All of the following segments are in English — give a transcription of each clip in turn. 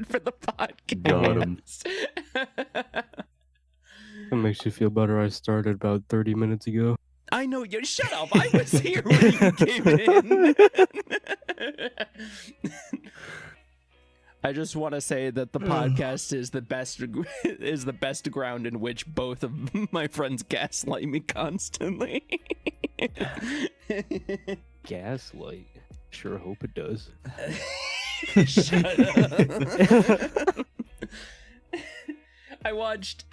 for the podcast. Got him. It makes you feel better. I started about 30 minutes ago. I know you. Shut up! I was here when you came in. I just want to say that the podcast is the best ground in which both of my friends gaslight me constantly. Gaslight? Sure hope it does. Shut up. I watched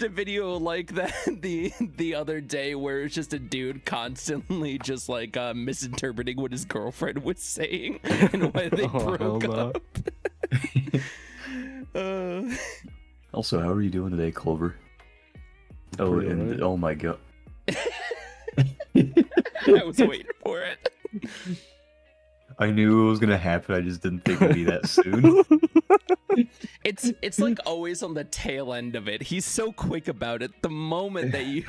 a video like that the other day where it's just a dude constantly just like misinterpreting what his girlfriend was saying and why they broke up. Also, how are you doing today, Clover? Oh, Pretty and alright. oh my god. I was waiting for it. I knew it was gonna happen, I just didn't think it'd be that soon. It's like always on the tail end of it. He's so quick about it. The moment that you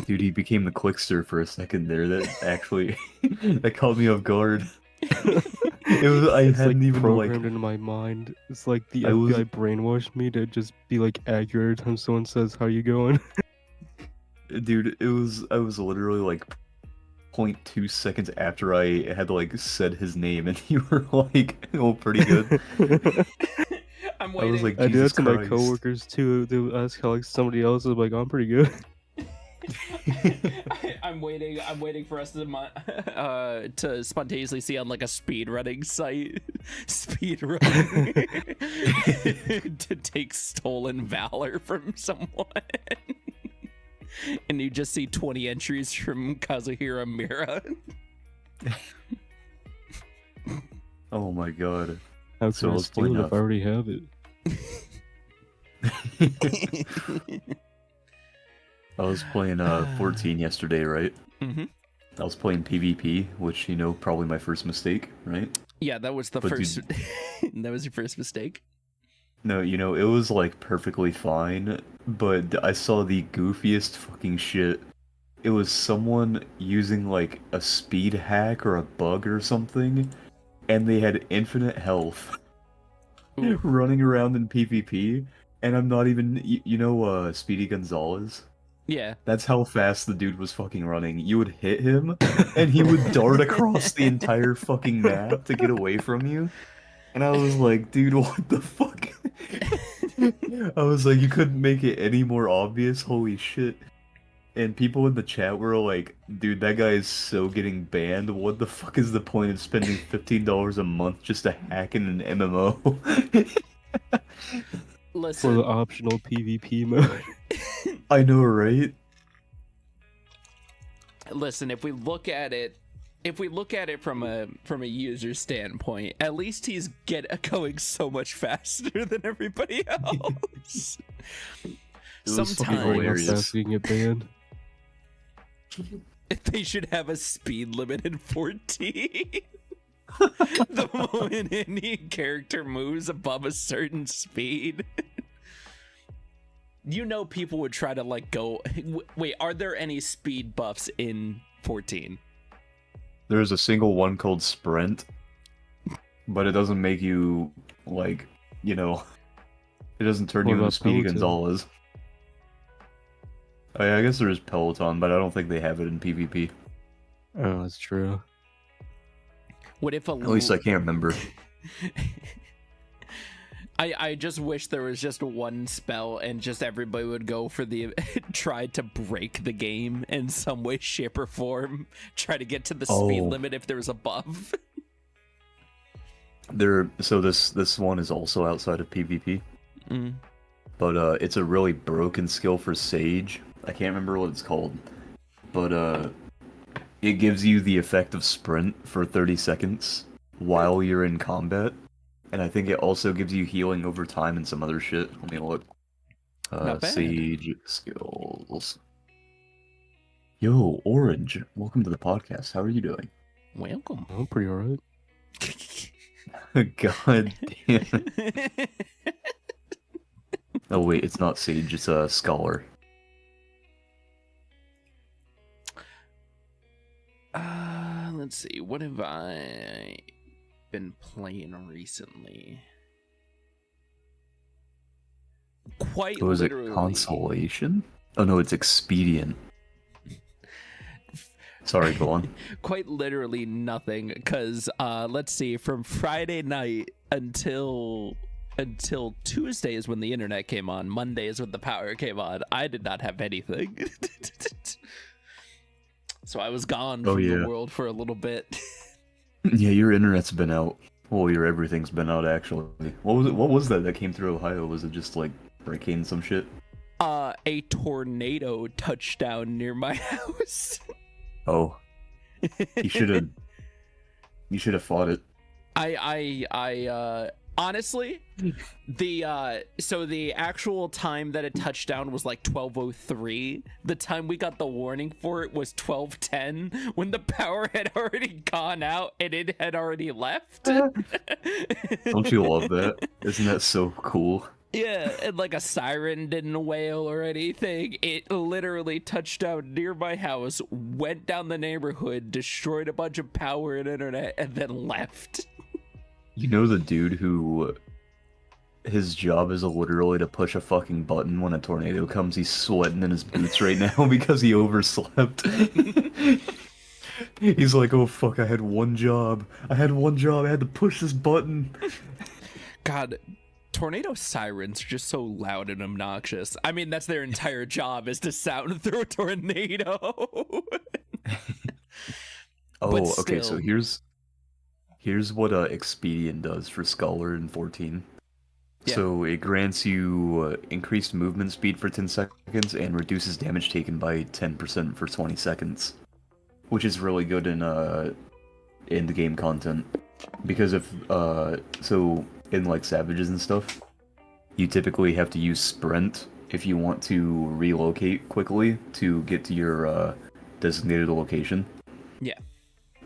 Dude, he became the Quickster for a second there. That actually that caught me off guard. It was I It's hadn't like even programmed like into my mind. It's like the I was- FBI brainwashed me to just be like accurate every time someone says, "How you going?" dude, I was literally like 0.2 seconds after I had like said his name and you were like, oh, pretty good. I'm I was waiting. like, I do that Jesus to my Christ. coworkers too. They'll ask how like somebody else is like, "I'm pretty good." I'm waiting for us to spontaneously see on like a speed running site to take stolen valor from someone. And you just see 20 entries from Kazuhira Mira. Oh my god. How So can I let's steal play it if I now. already have it? I was playing 14 yesterday, right? Mm-hmm. I was playing PvP, which, you know, probably my first mistake, right? Yeah, that was the But first. That was your first mistake. No, you know, it was like perfectly fine, but I saw the goofiest fucking shit. It was someone using like a speed hack or a bug or something, and they had infinite health Ooh. running around in PvP, and I'm not even, you know, Speedy Gonzalez? Yeah. That's how fast the dude was fucking running. You would hit him, and he would dart across the entire fucking map to get away from you. And I was like, dude, what the fuck? I was like, you couldn't make it any more obvious? Holy shit. And people in the chat were like, dude, that guy is so getting banned. What the fuck is the point of spending $15 a month just to hack in an MMO? For Listen. the optional PvP mode. I know, right? Listen, if we look at it from a user standpoint, at least he's going so much faster than everybody else. It was fucking How hilarious. fast you can get banned. They should have a speed limit in 14. The moment any character moves above a certain speed, you know, people would try to like go. Wait, are there any speed buffs in 14? There's a single one called Sprint, but it doesn't make you, like, you know, it doesn't turn What you into about Speedy Peloton? Gonzalez. Oh, yeah, I guess there is Peloton, but I don't think they have it in PvP. Oh, that's true. What if a At least I can't remember. I just wish there was just one spell and just everybody would go for the try to break the game in some way, shape, or form. Try to get to the speed Oh. limit if there's a buff. So this one is also outside of PvP, Mm. but it's a really broken skill for Sage. I can't remember what it's called, but it gives you the effect of sprint for 30 seconds while you're in combat, and I think it also gives you healing over time and some other shit. Let me look. Not bad. Sage skills. Yo, Orange, welcome to the podcast. How are you doing? Welcome. I'm pretty alright. God damn it. Oh wait, it's not Sage, it's a Scholar. Let's see. What have I been playing recently? quite Was it literally. consolation? Oh no, it's expedient. Sorry, go on. Quite literally nothing, because let's see, from Friday night until Tuesday is when the internet came on. Monday is when the power came on. I did not have anything. So I was gone from the world for a little bit. Yeah, your internet's been out. Well, your everything's been out, actually. What was that came through Ohio? Was it just like hurricane some shit? A tornado touched down near my house. Oh. You should have fought it. I honestly, the actual time that it touched down was like 12:03. The time we got the warning for it was 12:10, when the power had already gone out and it had already left. Don't you love that? Isn't that so cool? Yeah, and like a siren didn't wail or anything. It literally touched down near my house, went down the neighborhood, destroyed a bunch of power and internet, and then left. You know the dude who his job is literally to push a fucking button when a tornado comes? He's sweating in his boots right now because he overslept. He's like, oh fuck, I had one job. I had to push this button. God, tornado sirens are just so loud and obnoxious. I mean, that's their entire job, is to sound through a tornado. Oh, okay, so here's what Expedient does for Scholar in 14. Yeah. So it grants you increased movement speed for 10 seconds and reduces damage taken by 10% for 20 seconds. Which is really good in the game content. Because if so in like Savages and stuff, you typically have to use Sprint if you want to relocate quickly to get to your designated location. Yeah.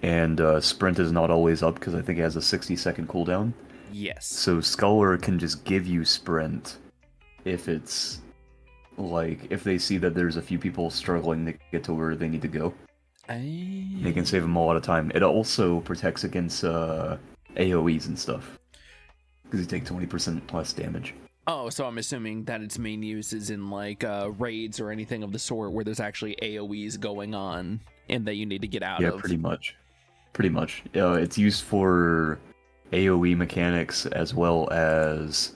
And Sprint is not always up because I think it has a 60-second cooldown. Yes. So Scholar can just give you Sprint if it's like, if they see that there's a few people struggling to get to where they need to go. They can save them a lot of time. It also protects against AoEs and stuff, because you take 20% less damage. Oh, so I'm assuming that its main use is in like raids or anything of the sort where there's actually AoEs going on and that you need to get out of. Yeah, pretty much. Pretty much. It's used for AoE mechanics as well as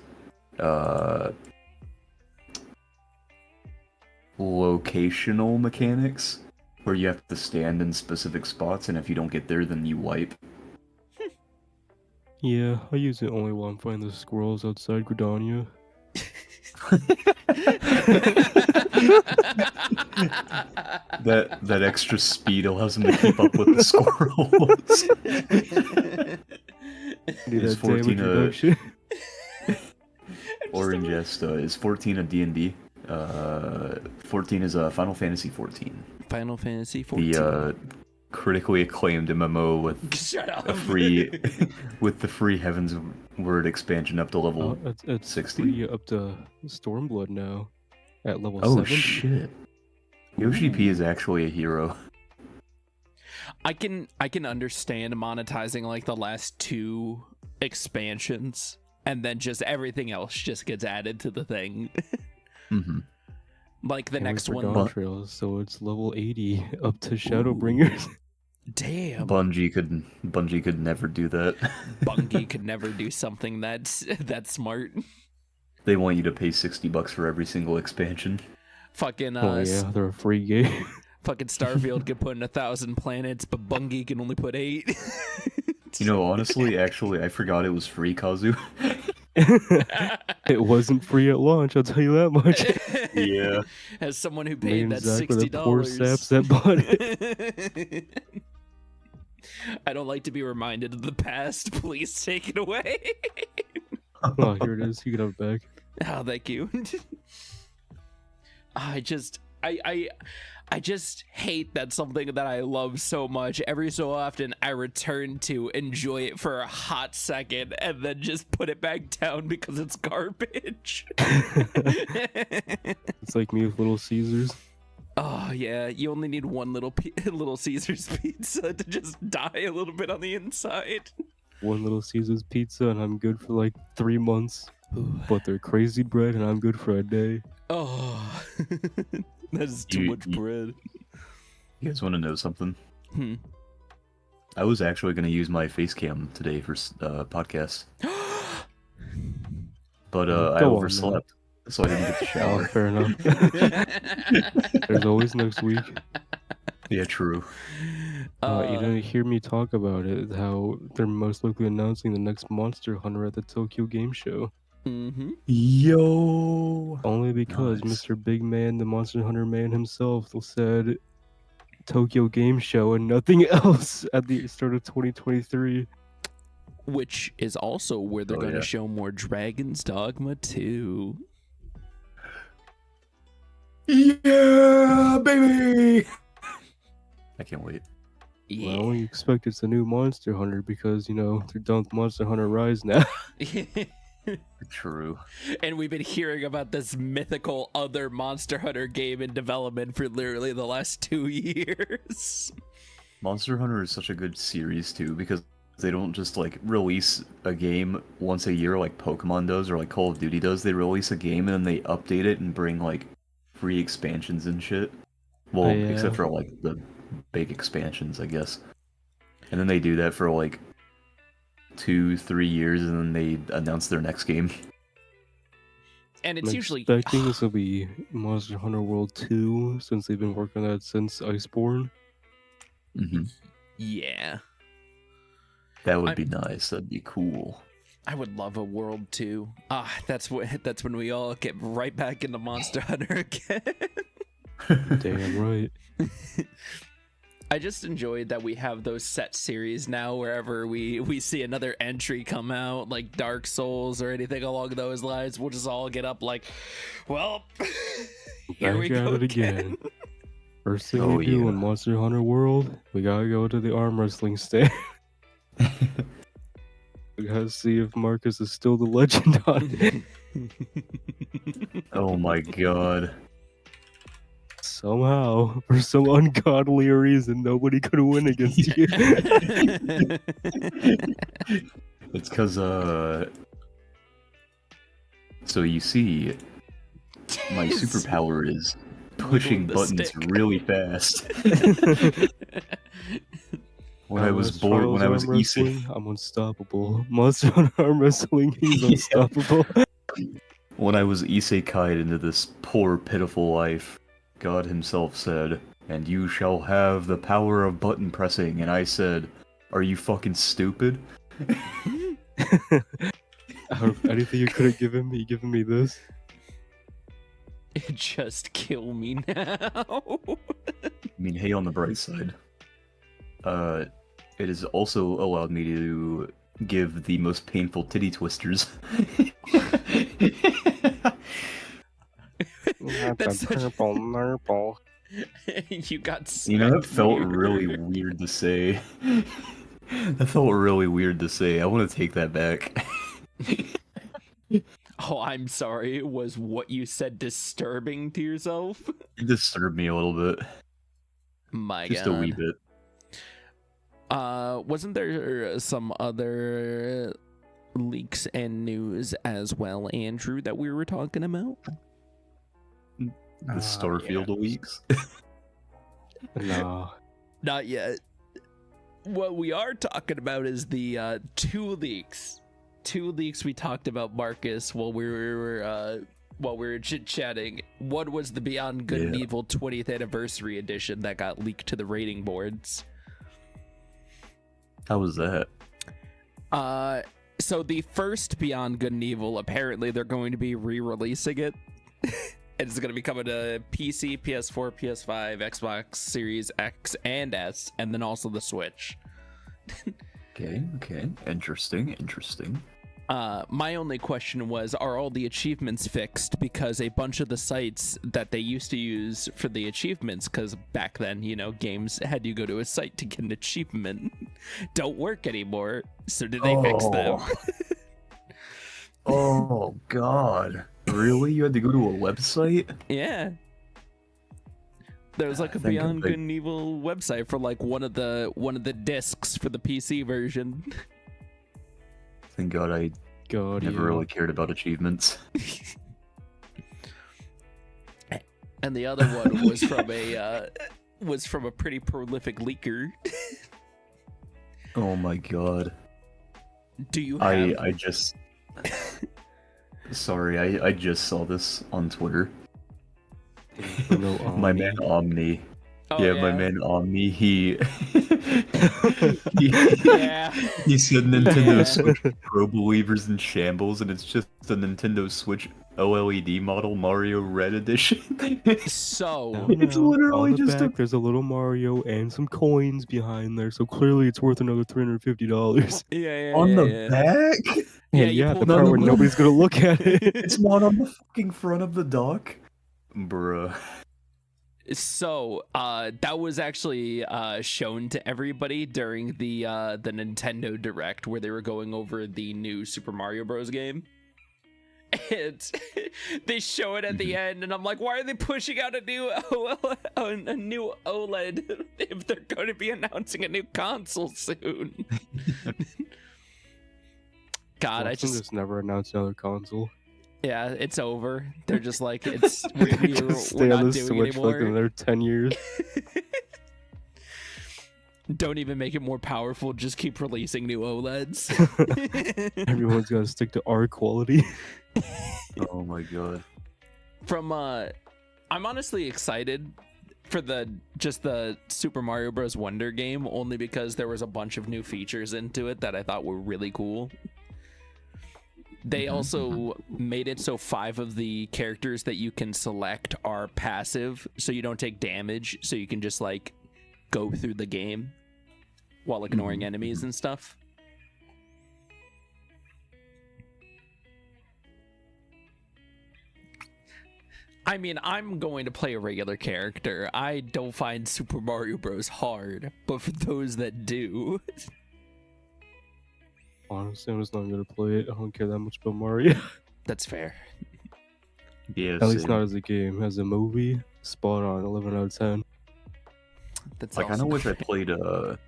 locational mechanics, where you have to stand in specific spots, and if you don't get there, then you wipe. Yeah, I use it only while I'm fighting the squirrels outside Gridania. that extra speed allows him to keep up with the squirrels. Is 14 Orange is 14 a D&D. 14 is a Final Fantasy 14. Final Fantasy 14. The critically acclaimed MMO with Shut up. with the free Heaven's Word expansion up to level it's 60. Free up to Stormblood now at level 70. Oh shit. Yoshi P is actually a hero. I can understand monetizing like the last 2 expansions and then just everything else just gets added to the thing. Mm-hmm. Like the next one. Dawn Trails, so it's level 80 up to Shadowbringers. Damn. Bungie could never do that. Bungie could never do something that's smart. They want you to pay $60 for every single expansion. Fucking oh yeah, they're a free game. Fucking Starfield could put in 1,000 planets, but Bungie can only put 8. You know, honestly, actually, I forgot it was free, Kazu. It wasn't free at launch, I'll tell you that much. Yeah. As someone who paid that $60. The poor saps that bought it. I don't like to be reminded of the past. Please take it away. Oh, here it is. You can have it back. Oh, thank you. I just hate that something that I love so much, every so often I return to enjoy it for a hot second and then just put it back down because it's garbage. It's like me with Little Caesars. Oh yeah, you only need one Little Caesars pizza to just die a little bit on the inside. One Little Caesars pizza and I'm good for like 3 months. but they're crazy bread and I'm good for a day. Oh, that is too much bread. You guys want to know something? Hmm. I was actually going to use my face cam today for podcast, but I Go on, overslept, so I didn't get to Oh, shower. fair enough. There's always next week. Yeah, true. You didn't hear me talk about it, how they're most likely announcing the next Monster Hunter at the Tokyo Game Show. Mm-hmm. Yo! Only because Nice. Mr. Big Man, the Monster Hunter man himself, said Tokyo Game Show and nothing else at the start of 2023. Which is also where they're going to Yeah. show more Dragon's Dogma 2. Yeah, baby! I can't wait. Yeah. Well, we expect it's a new Monster Hunter because, they're done with Monster Hunter Rise now. True. And we've been hearing about this mythical other Monster Hunter game in development for literally the last 2 years. Monster Hunter is such a good series, too, because they don't just, release a game once a year like Pokemon does or like Call of Duty does. They release a game and then they update it and bring, free expansions and shit. Well, Yeah. except for, the big expansions, I guess. And then they do that for, 2-3 years, and then they announce their next game. And it's I'm usually... expecting this will be Monster Hunter World 2, since they've been working on that since Iceborne. Mm-hmm. Yeah. That would be nice. That'd be cool. I would love a World 2. That's when we all get right back into Monster Hunter again. Damn right. I just enjoyed that we have those set series now wherever we see another entry come out, like Dark Souls or anything along those lines. We'll just all get up well, here Back we at go it again. First thing Oh, we do yeah. in Monster Hunter World, we gotta go to the arm wrestling stand. We gotta see if Marcus is still the legend on it. Oh my god. Somehow, for some ungodly reason, nobody could win against you. It's because, So you see, my superpower is pushing the buttons stick. really fast. When I was As bored, far when as I was arm Issa, wrestling, I'm unstoppable. Monster Hunter arm wrestling, he's unstoppable. when I was isekai'd into this poor, pitiful life, God himself said, "And you shall have the power of button pressing." And I said, "Are you fucking stupid?" Out of anything you could have given me this. Just kill me now. I mean, hey, on the bright side, it has also allowed me to give the most painful titty twisters. That's such- purple nurple. You got You know, that smacked felt weird. really weird to say. That felt really weird to say. I want to take that back. Oh, I'm sorry. Was what you said disturbing to yourself? It disturbed me a little bit. My Just God. a wee bit. Wasn't there some other leaks and news as well, Andrew, that we were talking about? The Starfield leaks. No. Not yet. What we are talking about is the two leaks. Two leaks we talked about, Marcus, while we were chit-chatting. One was the Beyond Good and Yeah. Evil 20th Anniversary Edition that got leaked to the rating boards. How was that? So the first Beyond Good and Evil, apparently they're going to be re-releasing it. It's going to be coming to PC, PS4, PS5, Xbox Series X and S, and then also the Switch. Okay. Interesting. My only question was, are all the achievements fixed? Because a bunch of the sites that they used to use for the achievements, because back then, games had you go to a site to get an achievement, don't work anymore. So did they fix them? Oh god. Really? You had to go to a website? Yeah. There was like a Thank Beyond God Good and Evil website for like one of the discs for the PC version. Thank god I God, Never yeah. really cared about achievements. And the other one was from a pretty prolific leaker. Oh my god. Do you have? I just. Sorry, I just saw this on Twitter. No, My man Omni. Oh, yeah, my man Omni, he Yeah. he said Nintendo Yeah. Switch Pro Believers in Shambles, and it's just a Nintendo Switch OLED model Mario Red Edition. So It's literally on the just back, a... there's a little Mario and some coins behind there, so clearly it's worth another $350. yeah, on the yeah. back? Yeah, you the pulled part it where up. nobody's gonna look at it. It's not on the fucking front of the dock? Bruh. So that was actually shown to everybody during the Nintendo Direct, where they were going over the new Super Mario Bros. Game. And they show it at the end, and I'm like, why are they pushing out a new OLED if they're going to be announcing a new console soon? God, I just never announced another console. Yeah, it's over. They're just like, it's we're Stay not on the doing Switch for like anymore. another 10 years. Don't even make it more powerful. Just keep releasing new OLEDs. Everyone's gotta stick to R quality. Oh my god. From I'm honestly excited for the Super Mario Bros. Wonder game, only because there was a bunch of new features into it that I thought were really cool. They also made it so 5 of the characters that you can select are passive, so you don't take damage, so you can just like go through the game while ignoring enemies and stuff. I mean, I'm going to play a regular character. I don't find Super Mario Bros. Hard, but for those that do... Honestly, I'm just not gonna play it. I don't care that much about Mario. That's fair. Yeah, At least same. not as a game. As a movie, spot on, 11 out of 10. That's I kind of wish I played the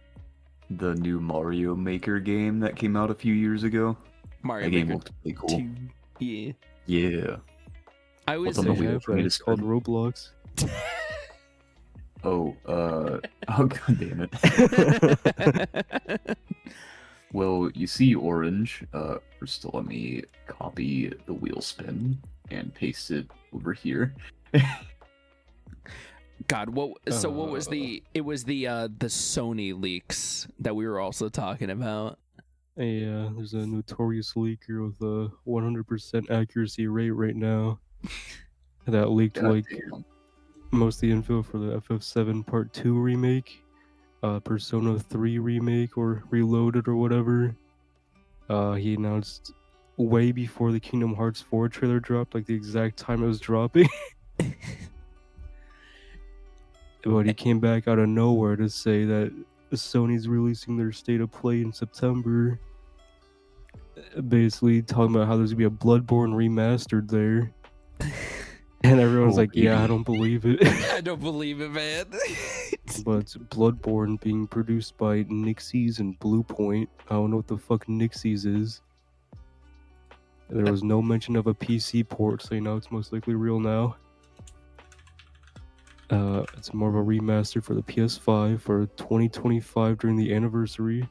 new Mario Maker game that came out a few years ago. Mario That game Maker looked pretty cool. 2. Yeah. Yeah. I was... What's on the They wheel have for me that. to It's called spin? Roblox. Oh, oh god damn it. Well, you see orange. First let me copy the wheel spin and paste it over here. God, what was the... It was the Sony leaks that we were also talking about. Yeah, there's a notorious leaker with a 100% accuracy rate right now. That leaked God like damn. most of the info for the FF7 Part 2 remake, Persona 3 remake or Reloaded or whatever. He announced way before the Kingdom Hearts 4 trailer dropped, like the exact time it was dropping. But he came back out of nowhere to say that Sony's releasing their State of Play in September. Basically talking about how there's gonna be a Bloodborne remastered there. And everyone's like, yeah, I don't believe it. I don't believe it, man. But Bloodborne being produced by Nixies and Bluepoint. I don't know what the fuck Nixies is. There was no mention of a PC port, so you know it's most likely real now. It's more of a remaster for the PS5 for 2025 during the anniversary.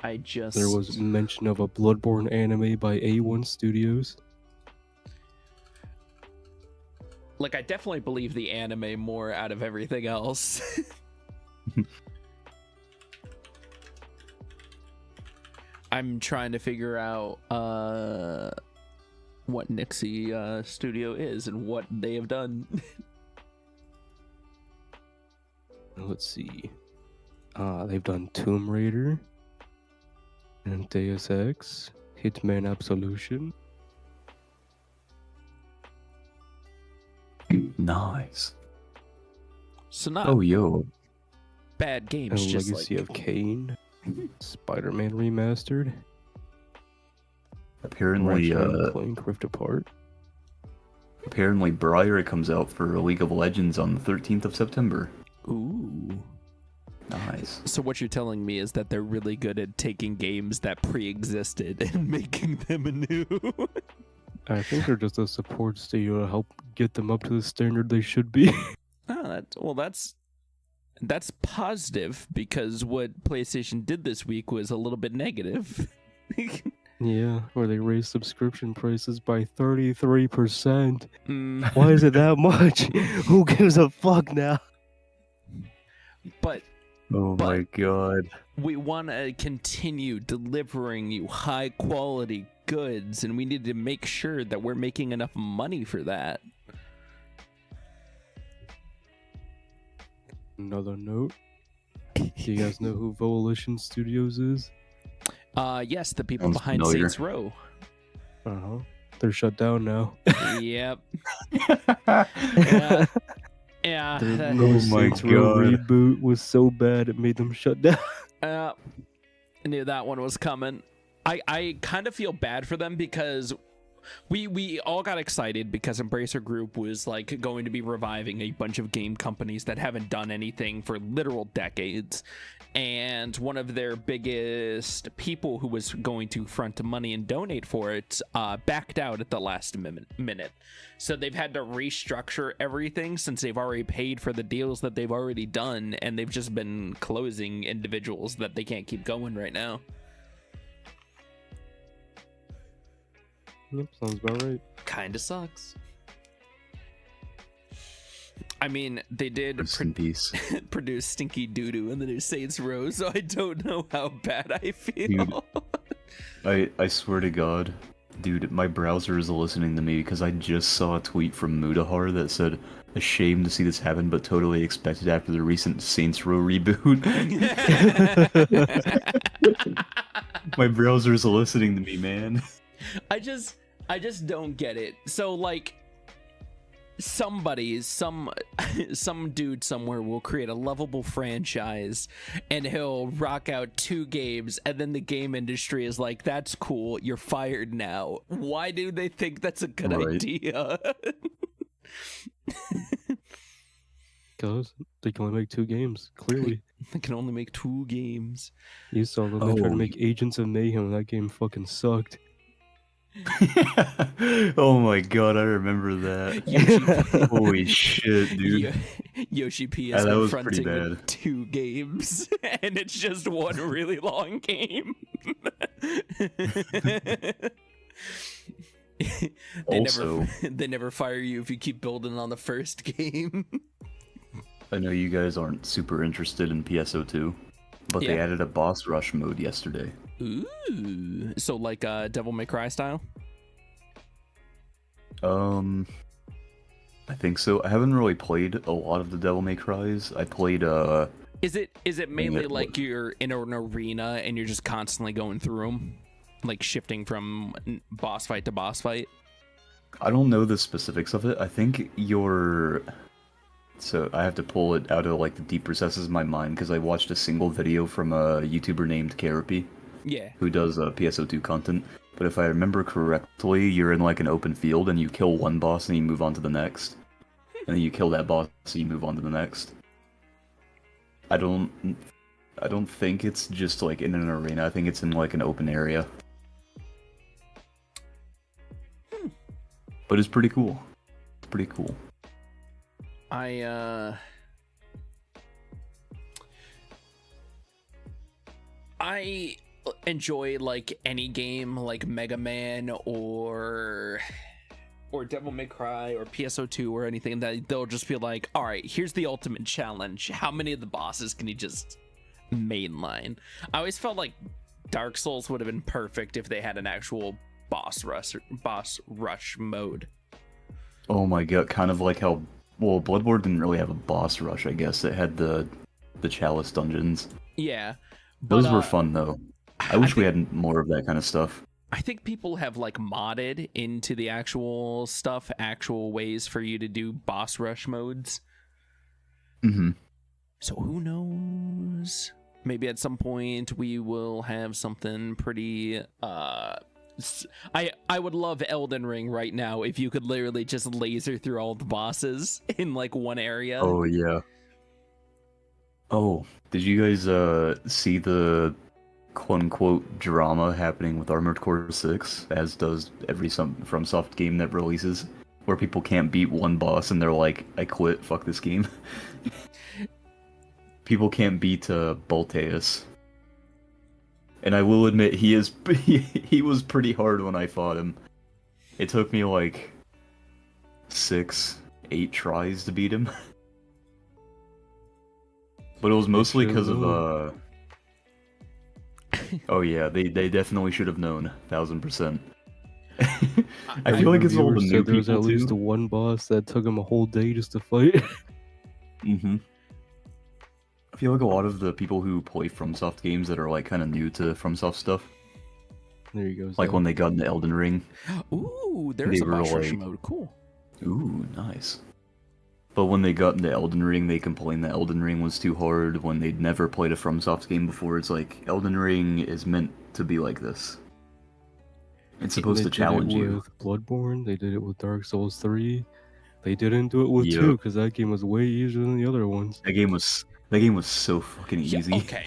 There was mention of a Bloodborne anime by A1 Studios. Like, I definitely believe the anime more out of everything else. I'm trying to figure out what Nixie Studio is and what they have done. Let's see. They've done Tomb Raider and Deus Ex, Hitman Absolution. Nice. So not Oh, yo. bad games, And just Legacy like... of Kain, Spider-Man Remastered, Apparently, Ratchet and Clank Rift Apart. apparently Briar comes out for League of Legends on the 13th of September. Ooh. Nice. nice. So what you're telling me is that they're really good at taking games that pre-existed and making them anew. I think they're just a support studio to help get them up to the standard they should be. That's positive, because what PlayStation did this week was a little bit negative. Yeah, where they raised subscription prices by 33%. Why is it that much? Who gives a fuck now? But Oh my god. we want to continue delivering you high quality goods, and we need to make sure that we're making enough money for that. Another note. Do you guys know who Volition Studios is? Yes, the people Sounds behind familiar. Saints Row. Uh-huh. They're shut down now. Yep. Yeah. Yeah. Their Oh my Saints Row God. reboot was so bad it made them shut down. I knew that one was coming. I kind of feel bad for them, because we all got excited because Embracer Group was like going to be reviving a bunch of game companies that haven't done anything for literal decades, and one of their biggest people who was going to front money and donate for it backed out at the last minute. So they've had to restructure everything, since they've already paid for the deals that they've already done, and they've just been closing individuals that they can't keep going right now. Yep, sounds about right. Kinda sucks. I mean, they did Rest in peace. produce Stinky Doodoo in the new Saints Row, so I don't know how bad I feel. Dude. I swear to God, dude, my browser is listening to me because I just saw a tweet from Mudahar that said, "Ashamed to see this happen, but totally expected after the recent Saints Row reboot." My browser is listening to me, man. I just don't get it. So like, some dude somewhere will create a lovable franchise, and he'll rock out 2 games, and then the game industry is like, "That's cool, you're fired now." Why do they think that's a good Right. idea? Because they can only make 2 games, clearly. They can only make 2 games. You saw them, they tried to Oh. make Agents of Mayhem, and that game fucking sucked. Oh my god, I remember that. Holy shit, dude. Yoshi P Yeah, has that been was pretty fronting with bad. 2 games, and it's just one really long game. Also- they never fire you if you keep building on the first game. I know you guys aren't super interested in PSO2, but they Yeah. added a boss rush mode yesterday. Ooh, so like Devil May Cry style? I think so. I haven't really played a lot of the Devil May Cries. I played Is it mainly it like was- you're in an arena and you're just constantly going through them, like shifting from boss fight to boss fight? I don't know the specifics of it. I think so I have to pull it out of like the deep recesses of my mind because I watched a single video from a YouTuber named Karapi Yeah. who does PSO2 content. But if I remember correctly, you're in like an open field and you kill one boss and you move on to the next. And then you kill that boss and you move on to the next. I don't think it's just like in an arena. I think it's in like an open area. But it's pretty cool. It's pretty cool. I enjoy like any game like Mega Man or Devil May Cry or PSO2 or anything that they'll just be like, all right, here's the ultimate challenge. How many of the bosses can you just mainline? I always felt like Dark Souls would have been perfect if they had an actual boss rush mode. Oh my god, kind of like how Bloodborne didn't really have a boss rush, I guess. It had the Chalice dungeons. Yeah. Those but, were fun though. I wish we had more of that kind of stuff. I think people have like modded into the actual stuff, actual ways for you to do boss rush modes. Mm-hmm. So who knows? Maybe at some point we will have something pretty I would love Elden Ring right now if you could literally just laser through all the bosses in like one area. Oh yeah. Oh, did you guys see the quote-unquote drama happening with Armored Core 6, as does every FromSoft game that releases, where people can't beat one boss and they're like, I quit, fuck this game. People can't beat Balteus. And I will admit, he was pretty hard when I fought him. It took me like 6, 8 tries to beat him. But it was mostly because of oh yeah, they definitely should have known, 1000%. I feel like it's all the new there was people at least too. one boss that took him a whole day just to fight. Mm-hmm. I feel like a lot of the people who play FromSoft games that are like kind of new to FromSoft stuff, There you go. like Zach. when they got into Elden Ring. Ooh, there's They a were boss rush like- mode. Cool. Ooh, nice. But when they got into Elden Ring, they complained that Elden Ring was too hard when they'd never played a FromSoft game before. It's like, Elden Ring is meant to be like this. It's supposed They to challenge did it you. with Bloodborne. They did it with Dark Souls 3. They didn't do it with Yep. 2 because that game was way easier than the other ones. That game was so fucking Yeah, easy. okay.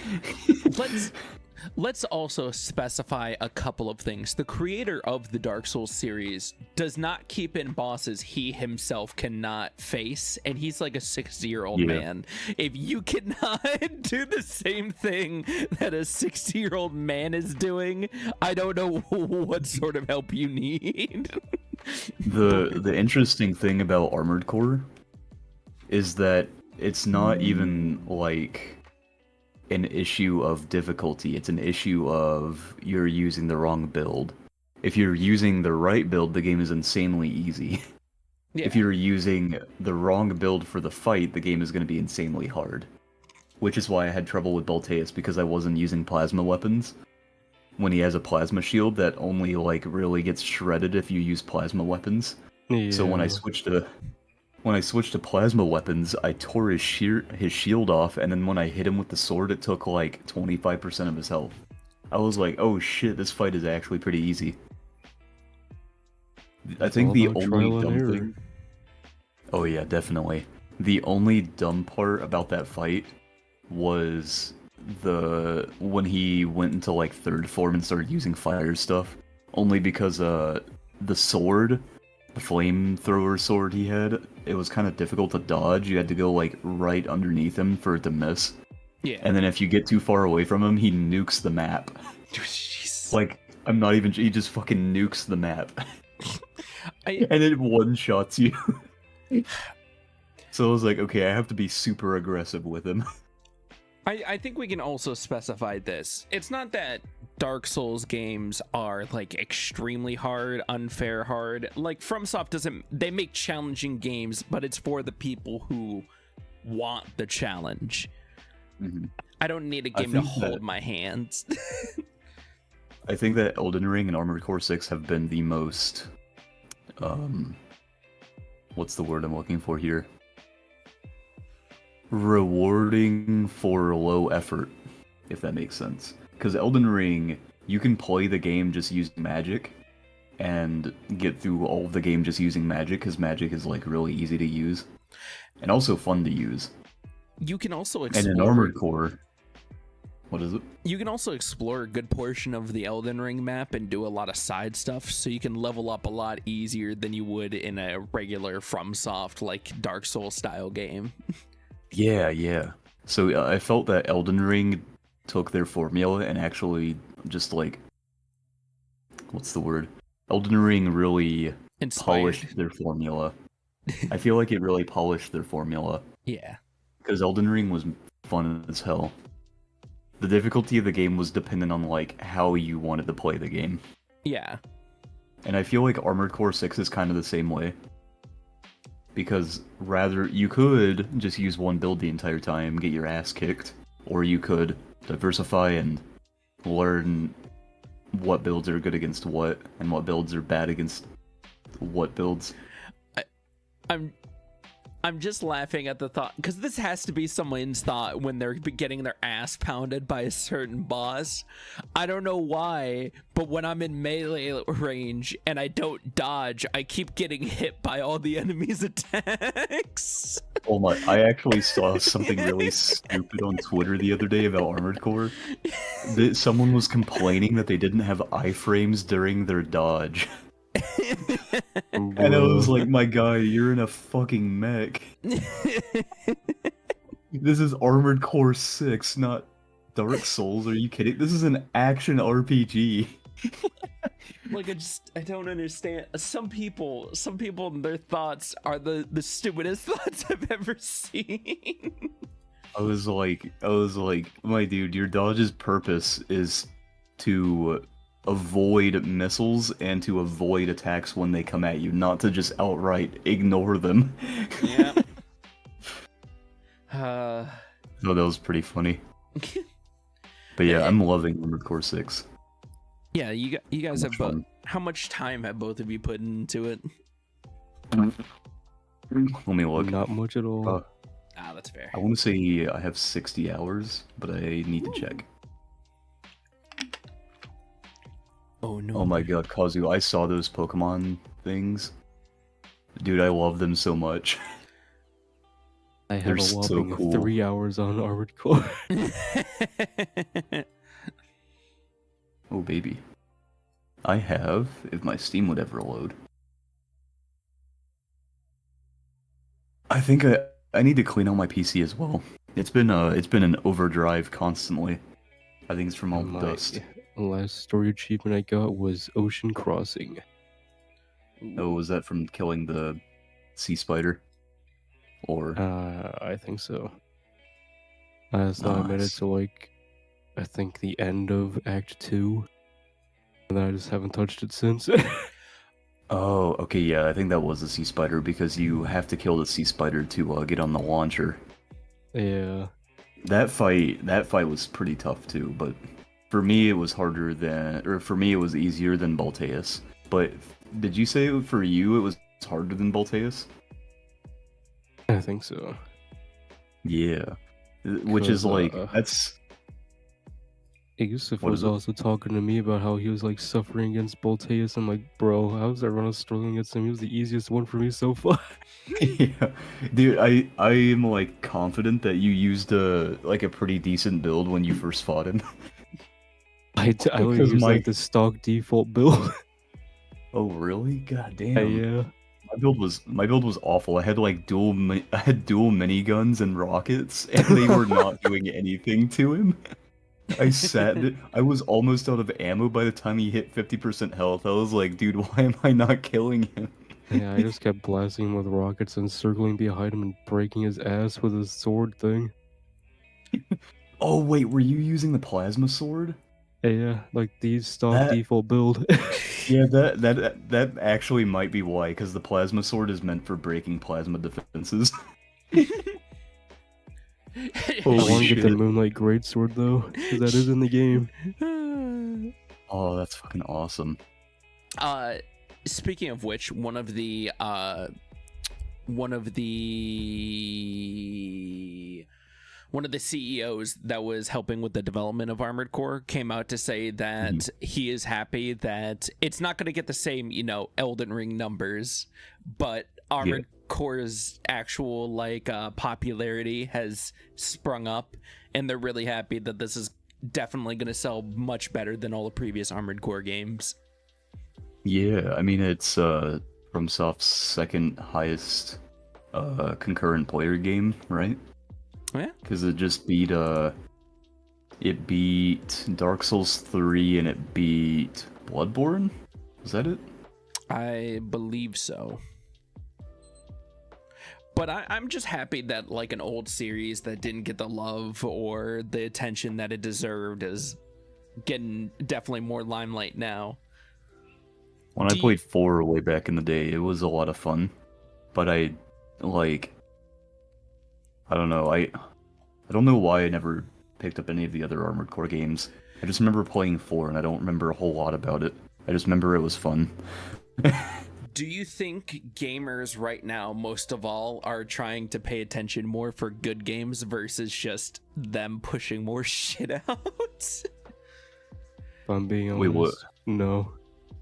Let's also specify a couple of things. The creator of the Dark Souls series does not keep in bosses he himself cannot face, and he's like a 60-year-old Yeah. man. If you cannot do the same thing that a 60-year-old man is doing, I don't know what sort of help you need. The interesting thing about Armored Core is that it's not even like an issue of difficulty, it's an issue of you're using the wrong build. If you're using the right build, the game is insanely easy. Yeah. If you're using the wrong build for the fight, the game is going to be insanely hard. Which is why I had trouble with Balteus, because I wasn't using plasma weapons. When he has a plasma shield that only like really gets shredded if you use plasma weapons. Yeah. So when I switched to plasma weapons, I tore his shield off, and then when I hit him with the sword, it took like 25% of his health. I was like, oh shit, this fight is actually pretty easy. I think all the about only trial and dumb error. thing... Oh yeah, definitely. The only dumb part about that fight was when he went into like third form and started using fire stuff. Only because the sword, the flamethrower sword he had, it was kind of difficult to dodge. You had to go like right underneath him for it to miss. Yeah. And then if you get too far away from him, he nukes the map. Jeez. Like, I'm not even... He just fucking nukes the map. I- And it one-shots you. So I was like, okay, I have to be super aggressive with him. I think we can also specify this. It's not that Dark Souls games are like extremely hard, unfair hard. Like FromSoft doesn't, they make challenging games, but it's for the people who want the challenge. Mhm. I don't need a I game to think hold that- my hands. I think that Elden Ring and Armored Core 6 have been the most... what's the word I'm looking for here? Rewarding for low effort, if that makes sense. Because Elden Ring, you can play the game just using magic, and get through all of the game just using magic, because magic is like really easy to use, and also fun to use. You can also And explore. in Armored Core, what is it? You can also explore a good portion of the Elden Ring map and do a lot of side stuff, so you can level up a lot easier than you would in a regular FromSoft like Dark Souls style game. Yeah. So I felt that Elden Ring took their formula and actually just like, what's the word? Elden Ring really Inspired. polished their formula. I feel like it really polished their formula. Yeah. Because Elden Ring was fun as hell. The difficulty of the game was dependent on like how you wanted to play the game. Yeah. And I feel like Armored Core 6 is kind of the same way. Because rather, you could just use one build the entire time, get your ass kicked, or you could diversify and learn what builds are good against what, and what builds are bad against what builds. I'm just laughing at the thought, because this has to be someone's thought when they're getting their ass pounded by a certain boss. I don't know why, but when I'm in melee range and I don't dodge, I keep getting hit by all the enemy's attacks. Oh my! I actually saw something really stupid on Twitter the other day about Armored Core. That someone was complaining that they didn't have iframes during their dodge. And I was like, Bruh. my guy, you're in a fucking mech. This is Armored Core 6, not Dark Souls. Are you kidding? This is an action RPG. Like, I don't understand. Some people, their thoughts are the stupidest thoughts I've ever seen. I was like, my dude, your dodge's purpose is to avoid missiles and to avoid attacks when they come at you, not to just outright ignore them. Yeah. So that was pretty funny. But yeah, I'm loving Armored Core 6. Yeah, you guys Much have fun. how much time have both of you put into it? Let me look. Not much at all. Ah, that's fair. I want to say I have 60 hours, but I need to check. Oh no. Oh my god, Kazu, I saw those Pokemon things. Dude, I love them so much. I have They're a so whopping cool. 3 hours on Armored Core. Oh baby. I have, if my Steam would ever load. I think I need to clean out my PC as well. It's been an overdrive constantly. I think it's from all the My dust. last story achievement I got was Ocean Crossing. Oh, was that from killing the sea spider? Or I think so. Last time I made it Nice. to like, I think the end of Act 2. And then I just haven't touched it since. oh, okay, yeah, I think that was the sea spider because you have to kill the sea spider to get on the launcher. Yeah. That fight was pretty tough too, but for me it was harder than, or for me it was easier than Balteus. But did you say for you it was harder than Balteus? I think so. Yeah, which is 'Cause, like that's Yusuf what was is it? also talking to me about how he was like suffering against Bolteus. I'm like, bro, how's everyone else struggling against him? He was the easiest one for me so far. Yeah, dude, I am like confident that you used a pretty decent build when you first fought him. I only Because use my like the stock default build. oh really? God damn. Yeah. My build was awful. I had like dual miniguns and rockets, and they were not doing anything to him. I was almost out of ammo by the time he hit 50% health. I was like, dude, why am I not killing him? Yeah, I just kept blasting him with rockets and circling behind him and breaking his ass with his sword thing. Oh wait, were you using the plasma sword? Yeah, like the stock That default build. yeah, that actually might be why, because the plasma sword is meant for breaking plasma defenses. I Holy want to get the shit. Moonlight Greatsword though, because that is in the game. Oh, that's fucking awesome. Speaking of which, one of the CEOs that was helping with the development of Armored Core came out to say that he is happy that it's not going to get the same, Elden Ring numbers, but Armored Core's actual popularity has sprung up, and they're really happy that this is definitely going to sell much better than all the previous Armored Core games. Yeah, I mean it's FromSoft's second highest concurrent player game, right? Yeah. Because it just beat Dark Souls 3 and it beat Bloodborne? Was that it? I believe so. But I'm just happy that like an old series that didn't get the love or the attention that it deserved is getting definitely more limelight now. When I played 4 way back in the day, it was a lot of fun. But I don't know, I don't know why I never picked up any of the other Armored Core games. I just remember playing 4 and I don't remember a whole lot about it. I just remember it was fun. Do you think gamers right now, most of all, are trying to pay attention more for good games versus just them pushing more shit out? If I'm being honest, Wait, what? no.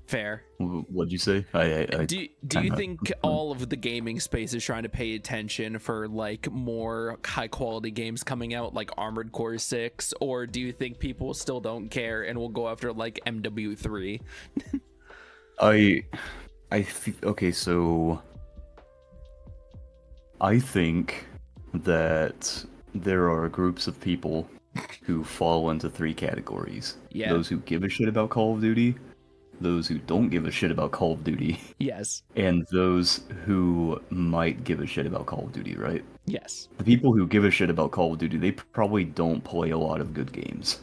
Fair. What'd you say? I Do you kinda- think all of the gaming space is trying to pay attention for like more high quality games coming out, like Armored Core 6, or do you think people still don't care and will go after like MW3? Okay, so I think that there are groups of people who fall into three categories. Yeah. Those who give a shit about Call of Duty, those who don't give a shit about Call of Duty, Yes. and those who might give a shit about Call of Duty, right? Yes. The people who give a shit about Call of Duty, they probably don't play a lot of good games.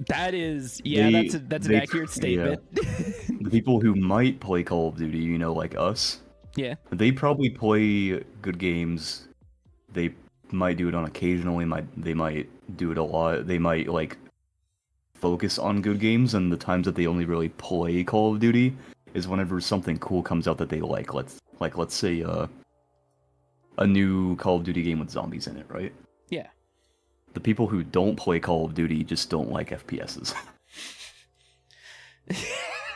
That is, yeah, that's an accurate statement. The people who might play Call of Duty, you know, like us, Yeah. they probably play good games. They might do it on occasionally, they might do it a lot. They might like focus on good games, and the times that they only really play Call of Duty is whenever something cool comes out that they like. Let's say a new Call of Duty game with zombies in it, right? Yeah. The people who don't play Call of Duty just don't like FPSs.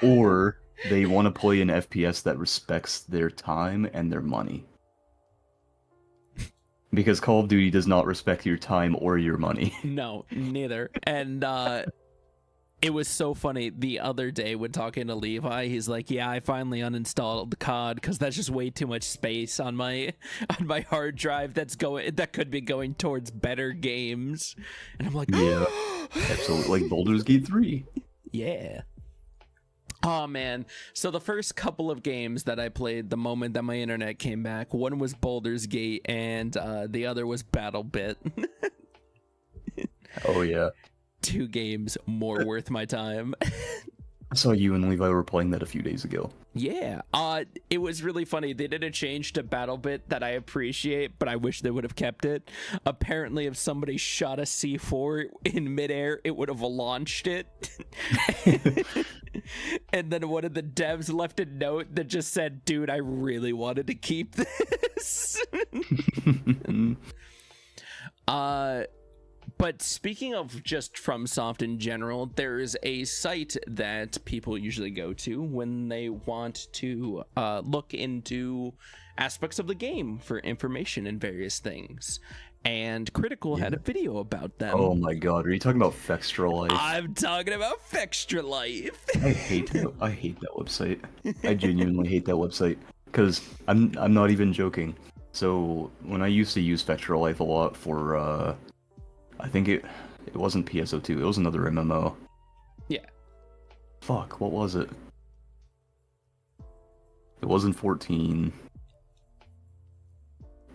Or they want to play an FPS that respects their time and their money. Because Call of Duty does not respect your time or your money. No, neither. And it was so funny the other day when talking to Levi. He's like, "Yeah, I finally uninstalled COD because that's just way too much space on my hard drive. That could be going towards better games." And I'm like, Yeah, absolutely. Like Baldur's Gate 3. Yeah. Oh man. So the first couple of games that I played the moment that my internet came back, one was Baldur's Gate and the other was BattleBit. Oh yeah. 2 games more worth my time. I saw you and Levi were playing that a few days ago. Yeah. It was really funny. They did a change to BattleBit that I appreciate, but I wish they would have kept it. Apparently, if somebody shot a C4 in midair, it would have launched it. And then one of the devs left a note that just said, "Dude, I really wanted to keep this." But speaking of just FromSoft in general, there's a site that people usually go to when they want to look into aspects of the game for information and various things. And Critical had a video about them. Oh my god, are you talking about Fextra Life? I'm talking about Fextra Life. I hate that website. I genuinely hate that website. Because I'm not even joking. So when I used to use Fextra Life a lot for I think it wasn't PSO2, it was another MMO. Yeah. Fuck, what was it? It wasn't 14.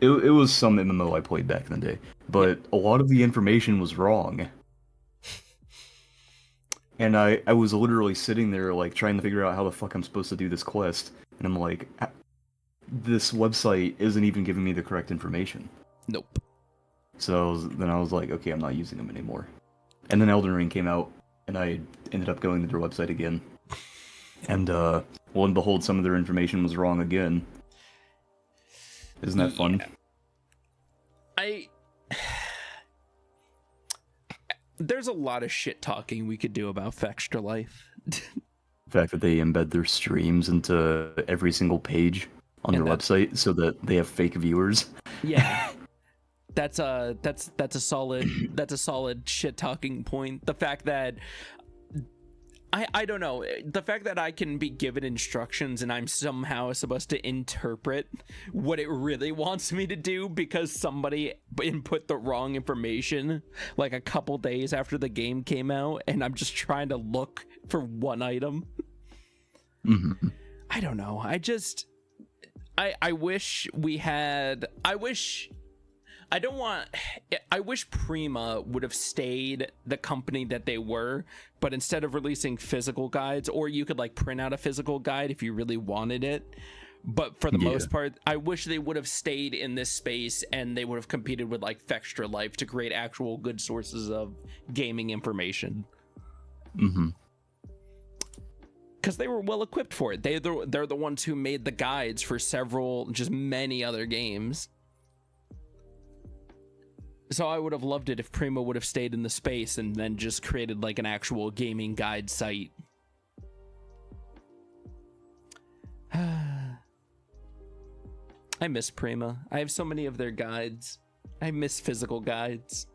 It was some MMO I played back in the day. But a lot of the information was wrong. And I was literally sitting there like trying to figure out how the fuck I'm supposed to do this quest. And I'm like, this website isn't even giving me the correct information. Nope. So then I was like, okay, I'm not using them anymore. And then Elden Ring came out, and I ended up going to their website again. And lo and behold, some of their information was wrong again. Isn't that fun? There's a lot of shit talking we could do about Fextra Life. The fact that they embed their streams into every single page on their website so that they have fake viewers. Yeah. That's a solid shit talking point. The fact that I don't know, the fact that I can be given instructions and I'm somehow supposed to interpret what it really wants me to do because somebody input the wrong information like a couple days after the game came out, and I'm just trying to look for one item. Mm-hmm. I don't know. I wish Prima would have stayed the company that they were, but instead of releasing physical guides, or you could like print out a physical guide if you really wanted it, but for the most part, I wish they would have stayed in this space and they would have competed with like Fextra Life to create actual good sources of gaming information. Mm-hmm. Because they were well equipped for it. They're the ones who made the guides for many other games. So I would have loved it if Primo would have stayed in the space and then just created like an actual gaming guide site. I miss Prima. I have so many of their guides. I miss physical guides.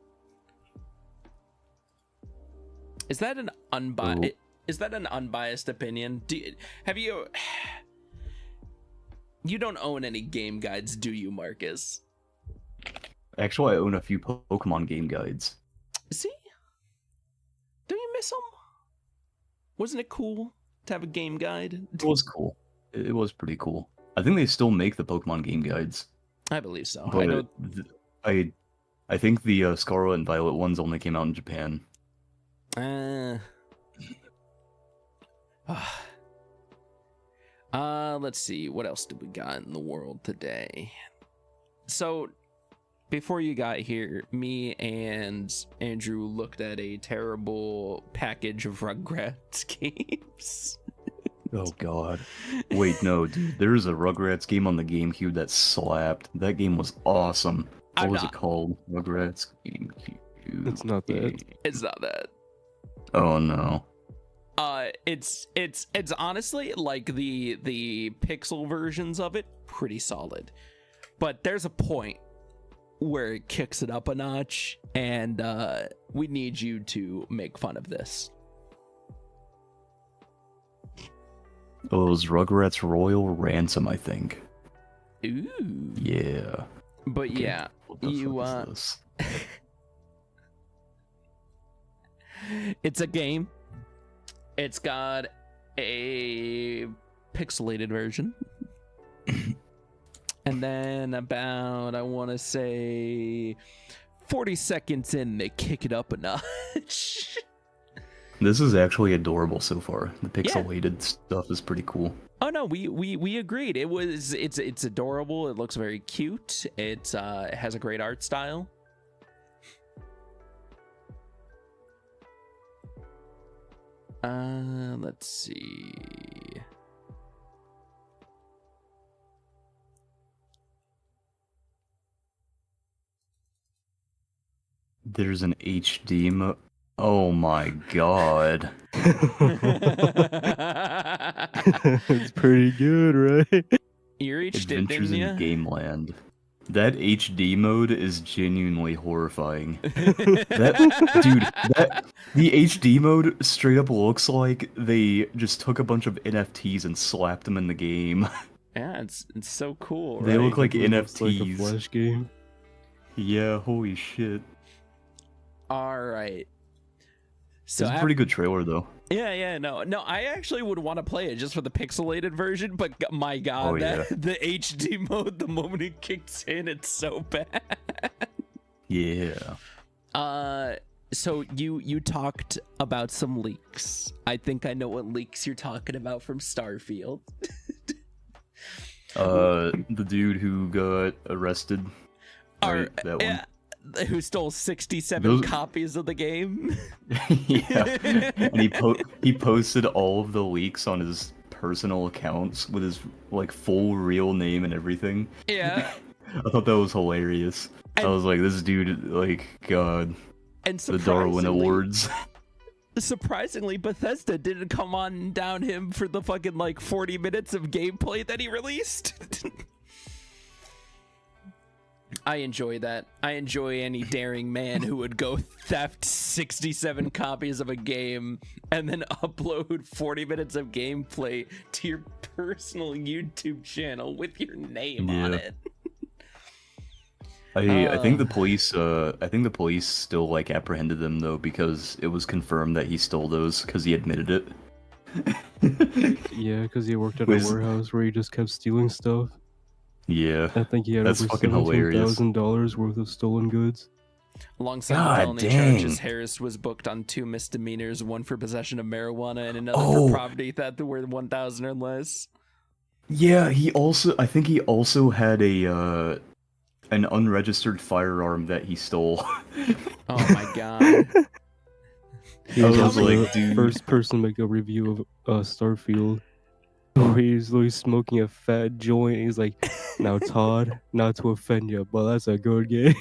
Is that an unbiased opinion? Have you? You don't own any game guides, do you, Marcus? Actually, I own a few Pokemon game guides. See? Don't you miss them? Wasn't it cool to have a game guide? It was cool. It was pretty cool. I think they still make the Pokemon game guides. I believe so. But I know. I think the Scarlet and Violet ones only came out in Japan. Let's see. What else did we got in the world today? So, before you got here, me and Andrew looked at a terrible package of Rugrats games. Oh god. Wait, no, dude. There's a Rugrats game on the GameCube that slapped. That game was awesome. What was it called? Rugrats GameCube. It's not that. It's not that. Oh no. It's honestly like the pixel versions of it, pretty solid. But there's a point where it kicks it up a notch, and we need you to make fun of this. Oh, it was Rugrats Royal Ransom, I think. Ooh. Yeah. But Okay, yeah, what the you fuck is this? it's a game. It's got a pixelated version. And then about, I want to say 40 seconds in, they kick it up a notch. This is actually adorable so far. The pixelated stuff is pretty cool. Oh no, we agreed. It's adorable. It looks very cute. It has a great art style. Let's see. There's an HD mode. Oh my god. It's pretty good, right? You reached it, Adventures didn't in you? Gameland. That HD mode is genuinely horrifying. The HD mode straight up looks like they just took a bunch of NFTs and slapped them in the game. Yeah, it's so cool. They right? look like It looks like a NFTs. Flash game. Yeah, holy shit. All right. So It's a pretty good trailer though. yeah, no, I actually would want to play it just for the pixelated version, but my god, Oh, yeah. the HD mode, the moment it kicks in, it's so bad. Yeah. So you talked about some leaks. I think I know what leaks you're talking about from Starfield. The dude who got arrested. Right, that one. Who stole 67 Those- copies of the game. Yeah. And he posted all of the leaks on his personal accounts with his like full real name and everything. Yeah. I thought that was hilarious. I And- was like, this dude, like, God, And the Darwin Awards. Surprisingly, Bethesda didn't come on down him for the fucking like 40 minutes of gameplay that he released. I enjoy that. I enjoy any daring man who would go theft 67 copies of a game and then upload 40 minutes of gameplay to your personal YouTube channel with your name on Yeah. it. I think the police still like apprehended him though because it was confirmed that he stole those because he admitted it. Yeah, because he worked at a Was- warehouse where he just kept stealing stuff. Yeah. I think he had That's over fucking hilarious. $17,000 worth of stolen goods. Alongside God the felony dang. charges, Harris was booked on 2 misdemeanors, one for possession of marijuana and another Oh. for property theft worth 1,000 or less. Yeah, I think he also had an unregistered firearm that he stole. Oh my god. He I was was also like, the dude. first person to make a review of Starfield. Where he's literally smoking a fat joint. He's like, now Todd, not to offend you, but that's a good game.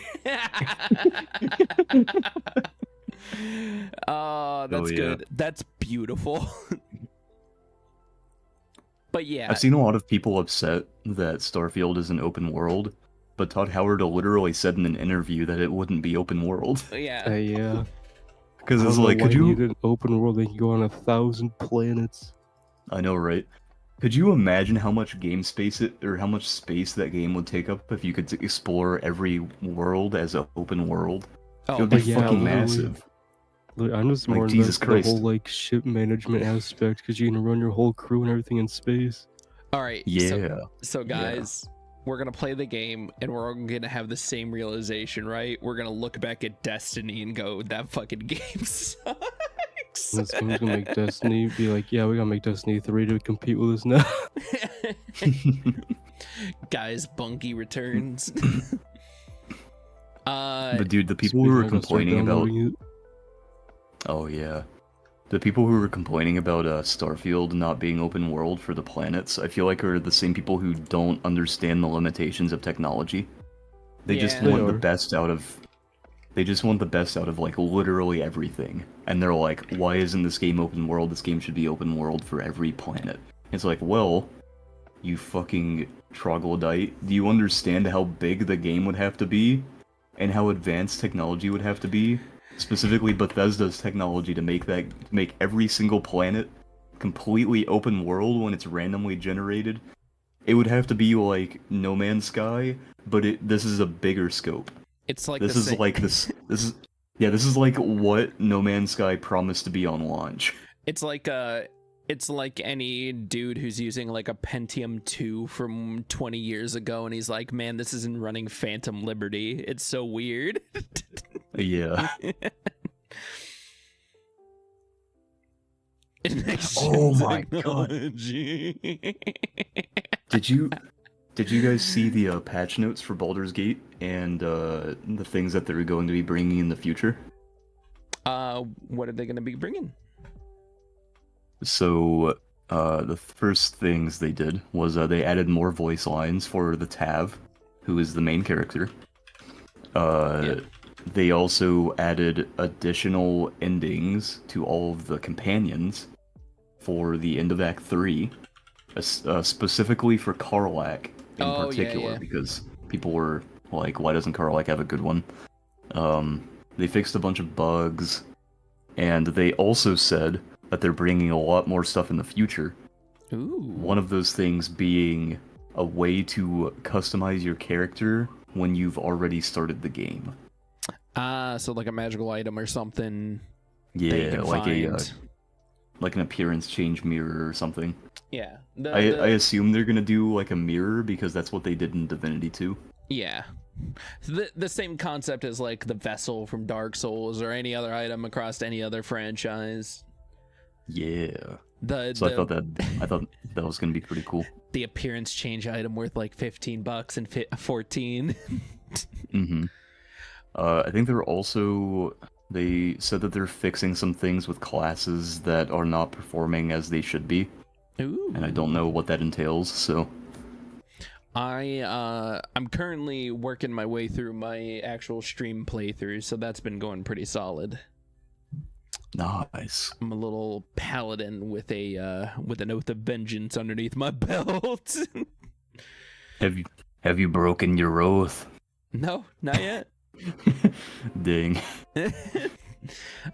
Oh, that's yeah. good. That's beautiful. But yeah, I've seen a lot of people upset that Starfield is an open world, but Todd Howard literally said in an interview that it wouldn't be open world. yeah. Yeah. Because I it's don't know like, why could you you? need an open world that can go on 1,000 planets. I know, right? Could you imagine how much game space or how much space that game would take up if you could explore every world as an open world? It Oh would be my yeah, fucking literally. massive. I'm just Like, more Jesus invested in the whole Christ. like ship management aspect because you can run your whole crew and everything in space. All right. Yeah. So Yeah. guys, we're gonna play the game, and we're all gonna have the same realization, right? We're gonna look back at Destiny and go, "That fucking game sucks." This game's gonna make Destiny be like, yeah, we gotta make Destiny 3 to compete with us now. Guys, Bungie returns. But dude, the people Sweet, who I were gotta start complaining about downloading it. Oh yeah. The people who were complaining about Starfield not being open world for the planets, I feel like are the same people who don't understand the limitations of technology. They just Yeah. want They the are. best out of like literally everything. And they're like, why isn't this game open world? This game should be open world for every planet. It's like, well, you fucking troglodyte, do you understand how big the game would have to be? And how advanced technology would have to be? Specifically Bethesda's technology to make every single planet completely open world when it's randomly generated. It would have to be like No Man's Sky, but this is a bigger scope. It's like This the is same- like this is like what No Man's Sky promised to be on launch. It's like any dude who's using like a Pentium 2 from 20 years ago, and he's like, "Man, this isn't running Phantom Liberty. It's so weird." Yeah. Oh my God. Did you guys see the patch notes for Baldur's Gate and the things that they're going to be bringing in the future? What are they going to be bringing? So, the first things they did was they added more voice lines for the Tav, who is the main character. They also added additional endings to all of the companions for the end of Act 3, specifically for Karlach in particular, because people were like, why doesn't Karlach have a good one? They fixed a bunch of bugs, and they also said that they're bringing a lot more stuff in the future. Ooh. One of those things being a way to customize your character when you've already started the game. So like a magical item or something. that you Yeah, can like find. like an appearance change mirror or something. Yeah. I assume they're gonna do like a mirror because that's what they did in Divinity 2. Yeah. The same concept as like the vessel from Dark Souls or any other item across any other franchise. Yeah. I So I thought that was gonna be pretty cool. the appearance change item worth like $15 and 14. Mm-hmm. I think they said that they're fixing some things with classes that are not performing as they should be. Ooh. And I don't know what that entails, so I'm currently working my way through my actual stream playthrough, so that's been going pretty solid. nice. I'm a little paladin with an oath of vengeance underneath my belt. Have you broken your oath? No, not yet. Dang.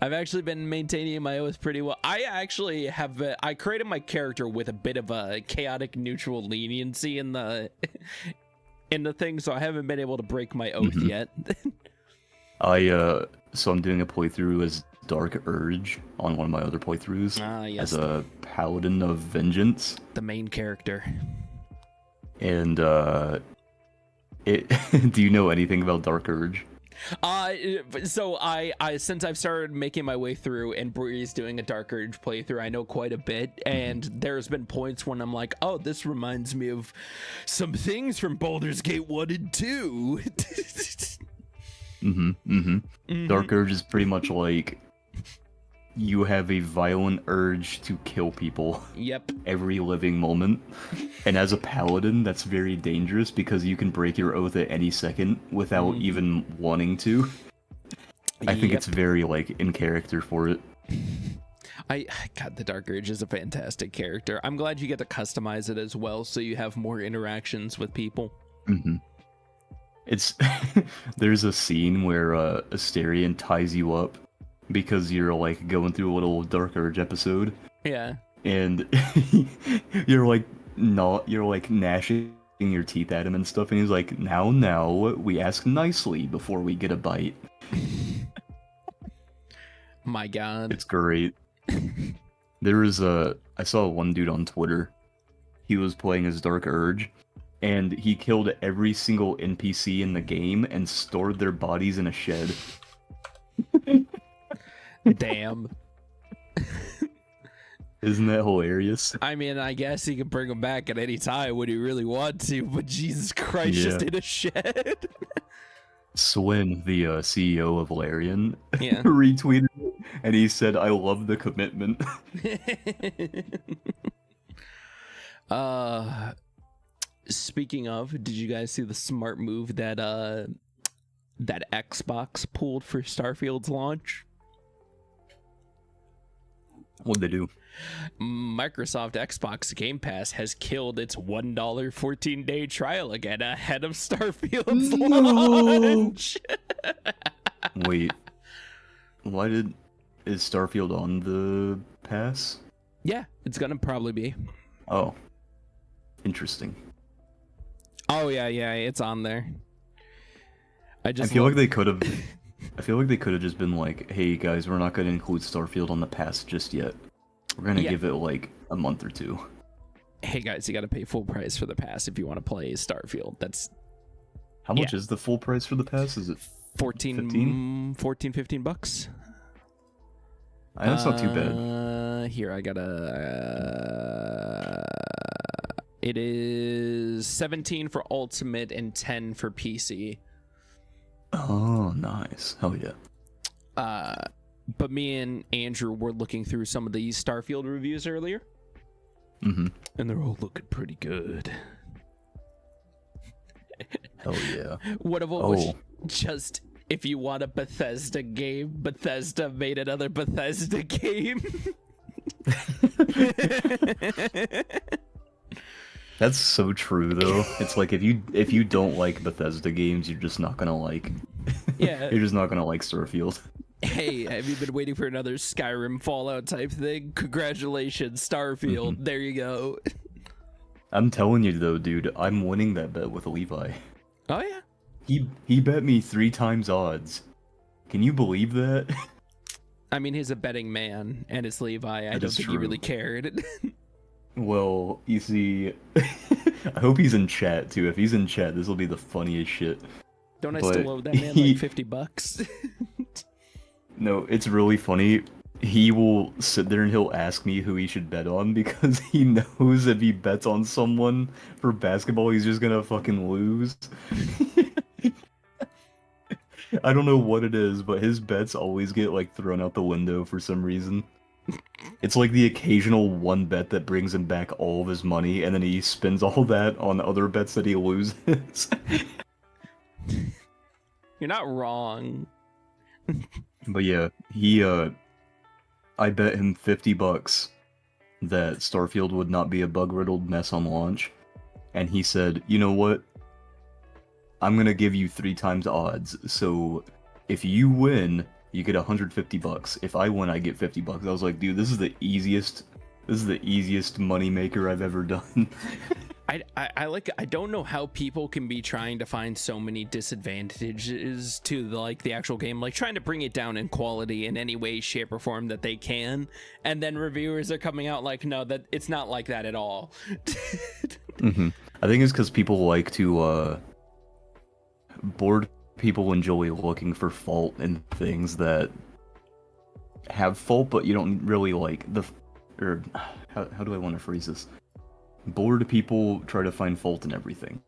I've actually been maintaining my oath pretty well. I actually have I created my character with a bit of a chaotic neutral leniency in the thing, so I haven't been able to break my oath yet. So I'm doing a playthrough as Dark Urge on one of my other playthroughs Yes, as a paladin of vengeance, the main character. and do you know anything about Dark Urge? So I since I've started making my way through and Bree's doing a Dark Urge playthrough, I know quite a bit, and there's been points when I'm like, oh, this reminds me of some things from Baldur's Gate 1 and 2. Dark Urge is pretty much like you have a violent urge to kill people Yep. every living moment. And as a paladin, that's very dangerous because you can break your oath at any second without even wanting to. I think it's very, like, in character for it. God, the Dark Urge is a fantastic character. I'm glad you get to customize it as well, so you have more interactions with people. Mm-hmm. It's there's a scene where Asterion ties you up because you're like going through a little Dark Urge episode, Yeah. and you're like gnashing your teeth at him and stuff, and he's like, now, we ask nicely before we get a bite. My God. It's great. There was I saw one dude on Twitter. He was playing as Dark Urge, and he killed every single NPC in the game and stored their bodies in a shed. Damn. Isn't that hilarious? I mean, I guess he can bring them back at any time when he really wants to, but Jesus Christ, just in a shed. Swin, the CEO of Larian, Yeah. retweeted it, and he said, "I love the commitment." Speaking of, did you guys see the smart move that that Xbox pulled for Starfield's launch? What'd they do? Microsoft Xbox Game Pass has killed its $1 14-day trial again ahead of Starfield's launch. Wait, is Starfield on the pass? Yeah, it's gonna probably be. Oh, interesting. Oh yeah, it's on there. I feel like they could have. I feel like they could have just been like, "Hey guys, we're not going to include Starfield on the pass just yet. We're going to give it like a month or two." Hey guys, you got to pay full price for the pass if you want to play Starfield. That's how much is the full price for the pass? Is it 15 bucks? That's not too bad. Here, I gotta. It is 17 for Ultimate and 10 for PC. Oh, nice. Hell yeah. But me and Andrew were looking through some of the Starfield reviews earlier. Mm-hmm. And they're all looking pretty good. Hell yeah. One of them was just, if you want a Bethesda game, Bethesda made another Bethesda game. That's so true, though. It's like if you don't like Bethesda games, you're just not gonna like. Yeah. You're just not gonna like Starfield. Hey, have you been waiting for another Skyrim Fallout type thing? Congratulations, Starfield. Mm-hmm. There you go. I'm telling you though, dude, I'm winning that bet with Levi. Oh yeah. He bet me 3 times odds. Can you believe that? I mean, he's a betting man, and it's Levi. I don't think he really cared. Well, you see, I hope he's in chat too. If he's in chat, this will be the funniest shit. Don't I still owe that man like $50? No, it's really funny. He will sit there and he'll ask me who he should bet on because he knows if he bets on someone for basketball, he's just gonna fucking lose. I don't know what it is, but his bets always get like thrown out the window for some reason. It's like the occasional one bet that brings him back all of his money, and then he spends all that on other bets that he loses. You're not wrong. But yeah, I bet him $50 that Starfield would not be a bug-riddled mess on launch, and he said, "You know what? I'm gonna give you 3 times odds, so if you win, you get $150. If I win, I get $50." I was like, dude, this is the easiest money maker I've ever done. I don't know how people can be trying to find so many disadvantages to the actual game, like trying to bring it down in quality in any way, shape, or form that they can, and then reviewers are coming out like, no, that it's not like that at all. Mm-hmm. I think it's because people like to bored people enjoy looking for fault in things that have fault, but you don't really like how do I want to phrase this? Bored people try to find fault in everything.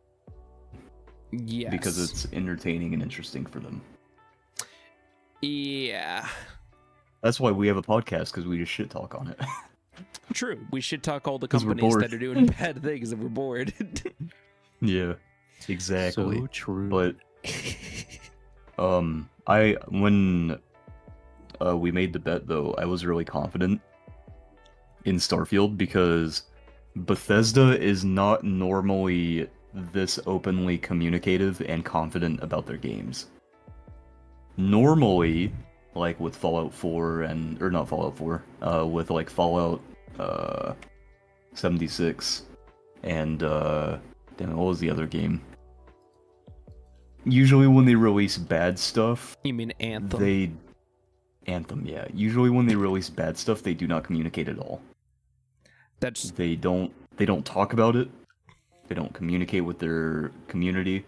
Yes. Because it's entertaining and interesting for them. Yeah. That's why we have a podcast, because we just shit talk on it. True. We should talk all the 'Cause we're companies bored. that are doing bad things and we're bored. Yeah. Exactly. So true. But when we made the bet though, I was really confident in Starfield because Bethesda is not normally this openly communicative and confident about their games. Normally, like with Fallout 4 or not Fallout 4, with like Fallout 76 and damn, what was the other game? Usually when they release bad stuff, You mean Anthem? Anthem, yeah. Usually when they release bad stuff, they do not communicate at all. That's They don't talk about it. They don't communicate with their community.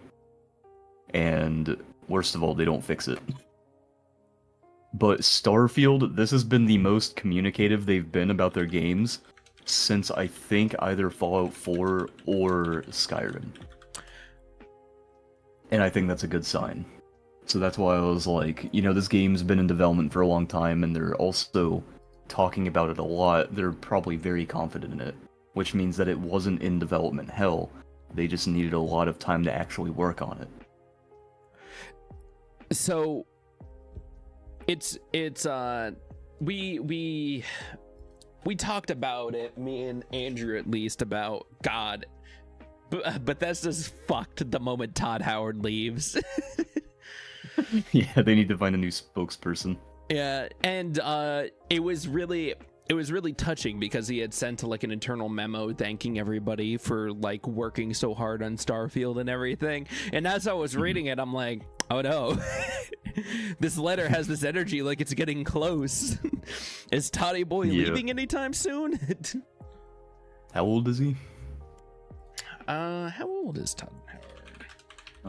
And worst of all, they don't fix it. But Starfield, this has been the most communicative they've been about their games since I think either Fallout 4 or Skyrim. And I think that's a good sign. So that's why I was like, you know, this game's been in development for a long time, and they're also talking about it a lot. They're probably very confident in it, which means that it wasn't in development hell. They just needed a lot of time to actually work on it. so. It's we talked about it, me and Andrew at least, about God. Bethesda's fucked the moment Todd Howard leaves. Yeah, they need to find a new spokesperson. Yeah, and it was really touching because he had sent like an internal memo thanking everybody for like working so hard on Starfield and everything. And as I was reading it, I'm like, oh no, this letter has this energy like it's getting close. Is Toddy Boy leaving anytime soon? How old is he? How old is Todd Howard?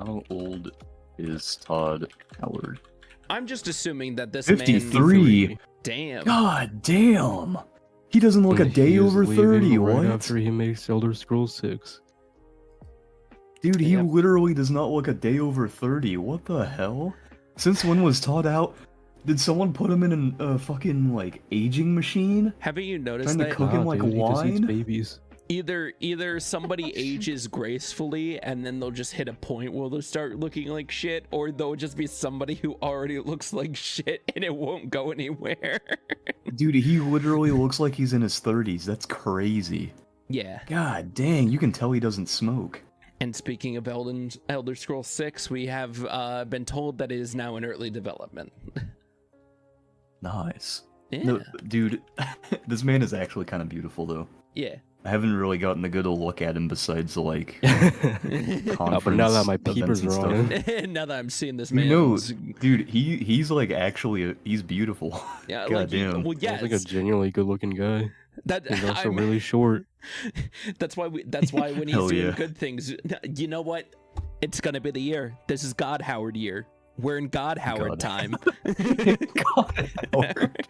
How old is Todd Howard? I'm just assuming that this 53. man... Damn. God damn! He doesn't look a day He is over leaving 30, right what? after he makes Elder Scrolls 6. Dude, he Yep. literally does not look a day over 30. What the hell? Since when was Todd out? Did someone put him in a fucking, like, aging machine? Haven't you noticed Trying to that cook him like dude, he just eats wine? babies. either somebody ages gracefully and then they'll just hit a point where they'll start looking like shit, or they'll just be somebody who already looks like shit and it won't go anywhere? Dude, he literally looks like he's in his 30s. That's crazy. Yeah. God dang, you can tell he doesn't smoke. And speaking of Elder Scrolls 6, we have been told that it is now in early development. Nice. Yeah. No, dude, this man is actually kind of beautiful, though. Yeah. I haven't really gotten a good old look at him besides, like, Oh, but now that my events peepers and are on stuff. him. Now that I'm seeing this You man, know, dude, he's like actually he's beautiful. yeah, God like, damn. well, He's yes, like a genuinely good looking guy. that He's also I'm- really short. That's why when he's Hell doing yeah. good things, you know what? It's gonna be the year. This is God Howard year. We're in God Howard God. time. God, Howard.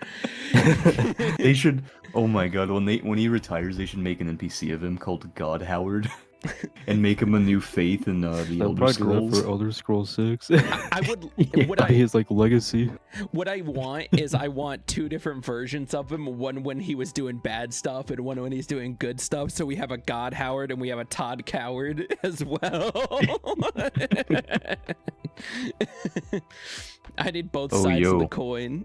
They should. Oh my god, when he retires, they should make an NPC of him called God Howard, and make him a new faith in the They'll Elder probably do that Scrolls. for Elder Scrolls 6. I would. What That'd be I his like legacy. what I want is I want two different versions of him. One when he was doing bad stuff, and one when he's doing good stuff. So we have a God Howard and we have a Todd Coward as well. I need both Oh, sides of yo. the coin.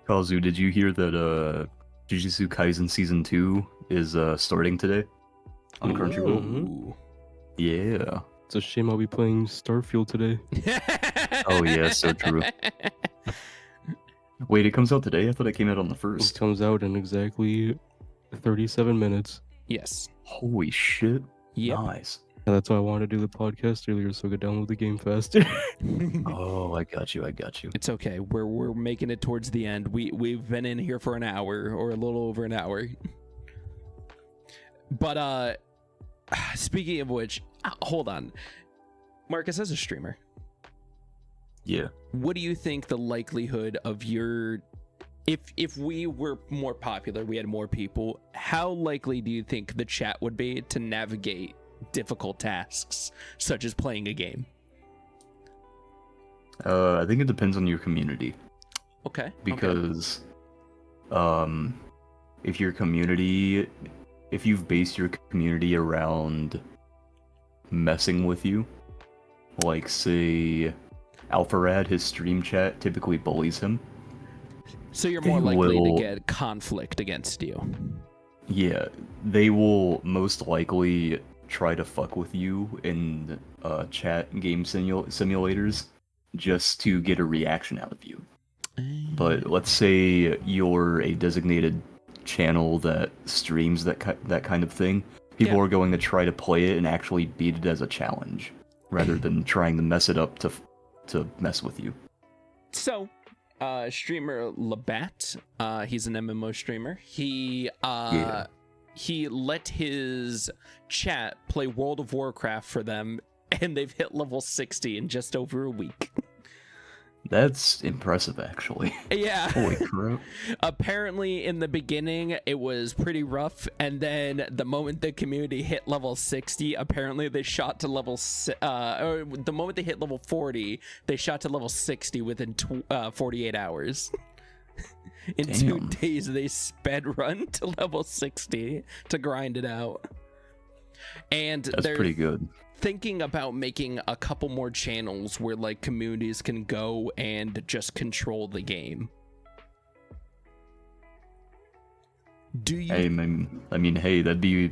Kazu, did you hear that Jujutsu Kaisen Season 2 is starting today on Crunchyroll? Ooh. Yeah. It's a shame I'll be playing Starfield today. Oh yeah, so true. Wait, it comes out today? I thought it came out on the It 1st. comes out in exactly 37 minutes. Yes. Holy shit. Yep. Nice. And that's why I wanted to do the podcast earlier so I could download the game faster. Oh, I got you. It's okay. We're making it towards the end. We've been in here for an hour or a little over an hour. But speaking of which, hold on. Marcus, as a streamer, Yeah. what do you think the likelihood of your if we were more popular, we had more people, how likely do you think the chat would be to navigate difficult tasks such as playing a game? I think it depends on your community. Okay. Because if you've based your community around messing with you, like say Alpharad, his stream chat typically bullies him, So you're They more likely to will- get conflict against you. Yeah, they will most likely try to fuck with you in chat game simulators just to get a reaction out of you. But let's say you're a designated channel that streams that kind of thing. People Yeah. are going to try to play it and actually beat it as a challenge, rather than trying to mess it up to mess with you. So, streamer Labatt, he's an MMO streamer. He let his chat play World of Warcraft for them, and they've hit level 60 in just over a week. That's impressive, actually. Yeah. Holy crap. Apparently, in the beginning, it was pretty rough, and then the moment the community hit level 60, apparently they shot to level or the moment they hit level 40, they shot to level 60 within 48 hours. In Damn. 2 days, they sped run to level 60 to grind it out. And That's they're pretty good. thinking about making a couple more channels where like communities can go and just control the game. Do you? Hey, I mean, hey, that'd be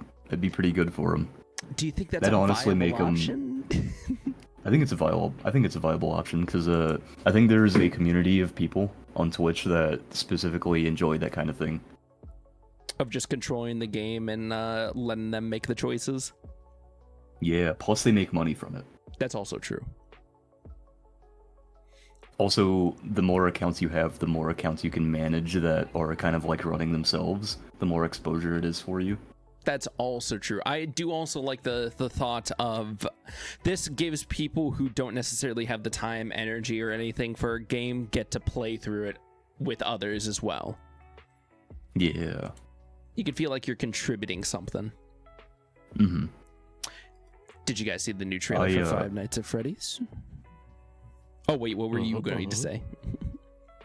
pretty good for them. Do you think that's That'd a honestly viable make 'em- option? I think it's a viable option because I think there's a community of people on Twitch that specifically enjoy that kind of thing. Of just controlling the game and letting them make the choices. Yeah, plus they make money from it. That's also true. Also, the more accounts you have, the more accounts you can manage that are kind of like running themselves, the more exposure it is for you. That's also true. I do also like the thought of this gives people who don't necessarily have the time, energy, or anything for a game get to play through it with others as well. Yeah. You can feel like you're contributing something. Mm-hmm. Did you guys see the new trailer for Five Nights at Freddy's? Oh wait, what were you going to say?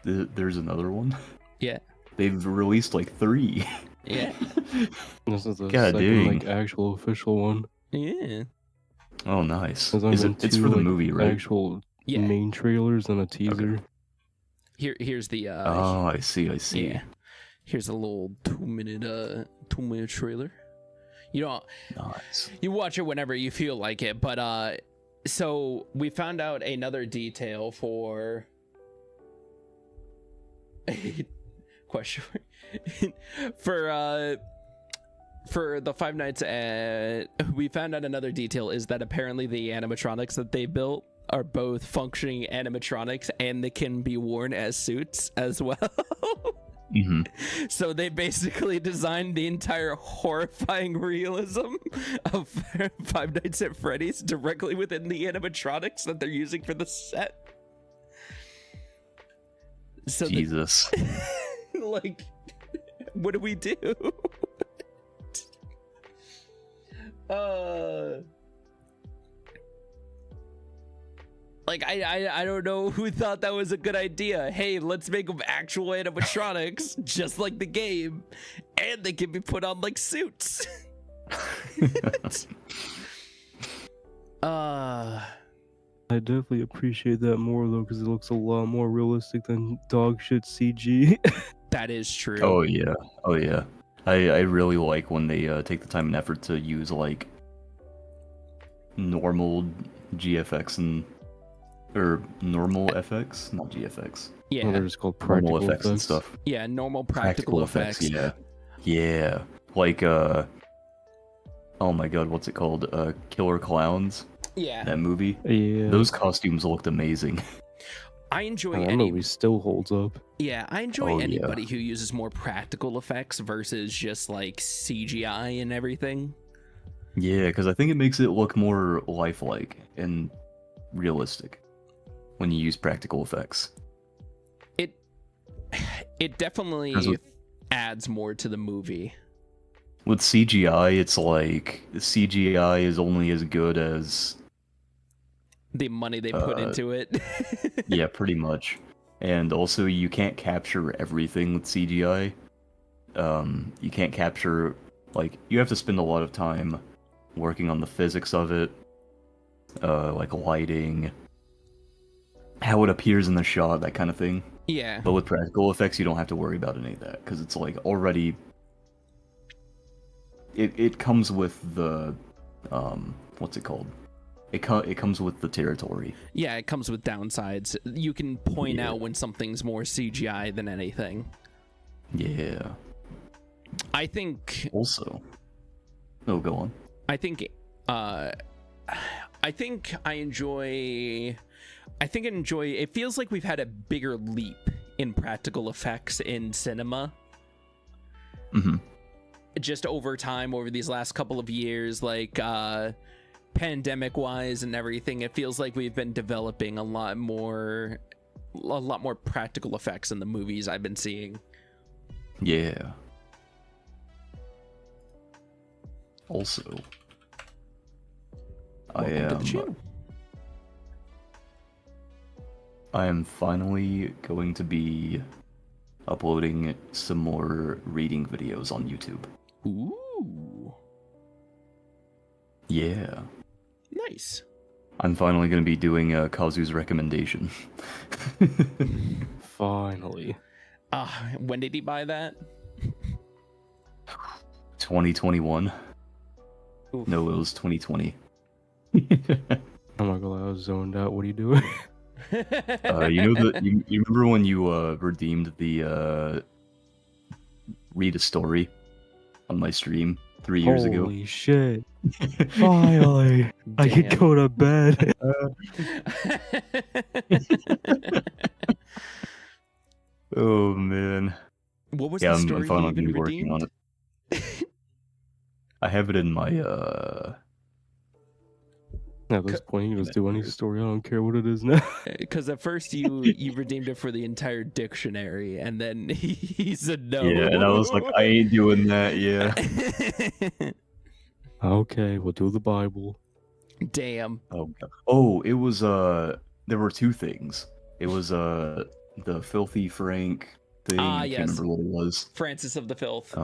There's another one. Yeah. They've released like 3. Yeah. This is the God second dang. like actual official one. Yeah. Oh, nice. 'Cause I've Is been it? It's two, for the like, movie, right? Actual Yeah. main trailers and a teaser. Here's the Oh, I see. yeah. Here's a little 2-minute trailer. You know, Nice. you watch it whenever you feel like it, but so we found out another detail for question for the Five Nights at, we found out another detail is that apparently the animatronics that they built are both functioning animatronics and they can be worn as suits as well. Mm-hmm. So they basically designed the entire horrifying realism of Five Nights at Freddy's directly within the animatronics that they're using for the set. So Jesus. like, what do we do? Like, I don't know who thought that was a good idea. Hey, let's make them actual animatronics, just like the game, and they can be put on like suits. I definitely appreciate that more though, because it looks a lot more realistic than dog shit CG. That is true. Oh yeah. Oh yeah. I really like when they take the time and effort to use like normal GFX or normal FX, not GFX. Yeah, They're just called Normal practical effects and stuff. yeah, normal practical effects. Yeah. Yeah. Like oh my god, what's it called? Killer Clowns. Yeah, That movie. Yeah. Those costumes looked amazing. I enjoy that any. movie still holds up. Yeah, I enjoy Oh, yeah. anybody who uses more practical effects versus just like CGI and everything. Yeah, because I think it makes it look more lifelike and realistic when you use practical effects. It definitely As with- adds more to the movie. With CGI, it's like the CGI is only as good as The money they put into it. yeah, pretty much. And also, you can't capture everything with CGI. You can't capture like you have to spend a lot of time working on the physics of it, like lighting, how it appears in the shot, that kind of thing. Yeah. But with practical effects, you don't have to worry about any of that because it's like already. It comes with the, what's it called? It comes with the territory. Yeah, it comes with downsides. You can point Yeah. out when something's more CGI than anything. Yeah. I think. Also. No, go on. I think. I enjoy. It feels like we've had a bigger leap in practical effects in cinema. Mm-hmm. Just over time, over these last couple of years, like pandemic wise and everything, it feels like we've been developing a lot more practical effects in the movies I've been seeing. Yeah. Also, Welcome to the channel. I am finally going to be uploading some more reading videos on YouTube. Ooh, Yeah. nice. I'm finally going to be doing Kazu's recommendation. Finally. When did he buy that? 2021. Oof. No, it was 2020. Oh my god, I was zoned out. What are you doing? You know you remember when you redeemed the read a story on my stream 3 years ago? Holy shit. Finally. I can Damn. go to bed. Oh man. What was Yeah, the I'm story finally you gonna even be working on redeemed? it. I have it in my At this point, you can just do any story. I don't care what it is now. Because at first you redeemed it for the entire dictionary, and then he said no. Yeah, and I was like, I ain't doing that, yeah. Okay, we'll do the Bible. Damn. Oh god. Oh, it was there were two things. It was the Filthy Frank thing. I yes. can't remember what it was. Francis of the Filth.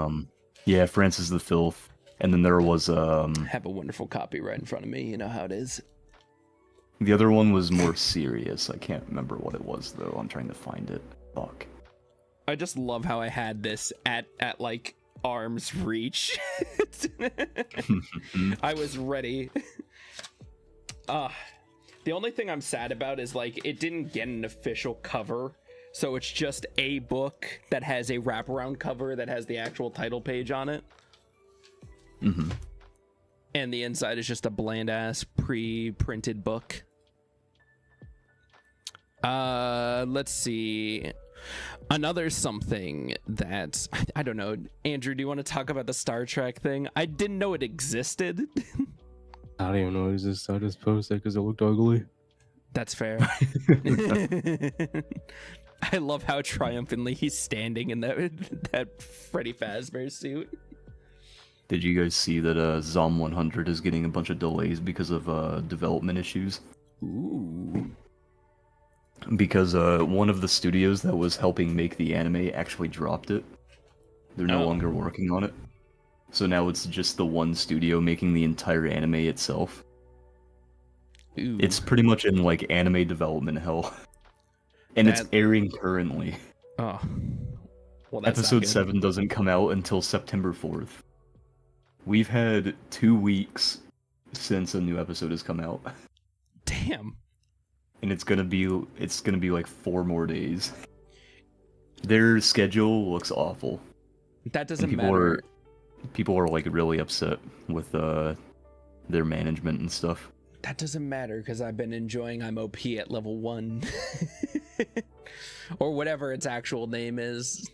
Yeah, Francis the Filth. And then there was Have a wonderful copy right in front of me. You know how it is. the other one was more serious. I can't remember what it was though. I'm trying to find it. Fuck. I just love how I had this at like arm's reach. I was ready. The only thing I'm sad about is like it didn't get an official cover, so it's just a book that has a wraparound cover that has the actual title page on it. Mm-hmm. And the inside is just a bland ass pre-printed book. Let's see. Another something that I don't know. Andrew, do you want to talk about the Star Trek thing? I didn't know it existed. I don't even know. I just posted it because it looked ugly. That's fair. I love how triumphantly he's standing in that Freddy Fazbear suit. Did you guys see that Zom 100 is getting a bunch of delays because of development issues? Ooh. Because one of the studios that was helping make the anime actually dropped it. They're no longer working on it. So now it's just the one studio making the entire anime itself. Ooh. It's pretty much in like anime development hell. And it's airing currently. Oh. Well, that's Episode 7 doesn't come out until September 4th. We've had 2 weeks since a new episode has come out. Damn. And it's gonna be like 4 more days. Their schedule looks awful. That doesn't people matter. People are like really upset with their management and stuff. That doesn't matter because I've been enjoying I'm OP at level 1. Or whatever its actual name is.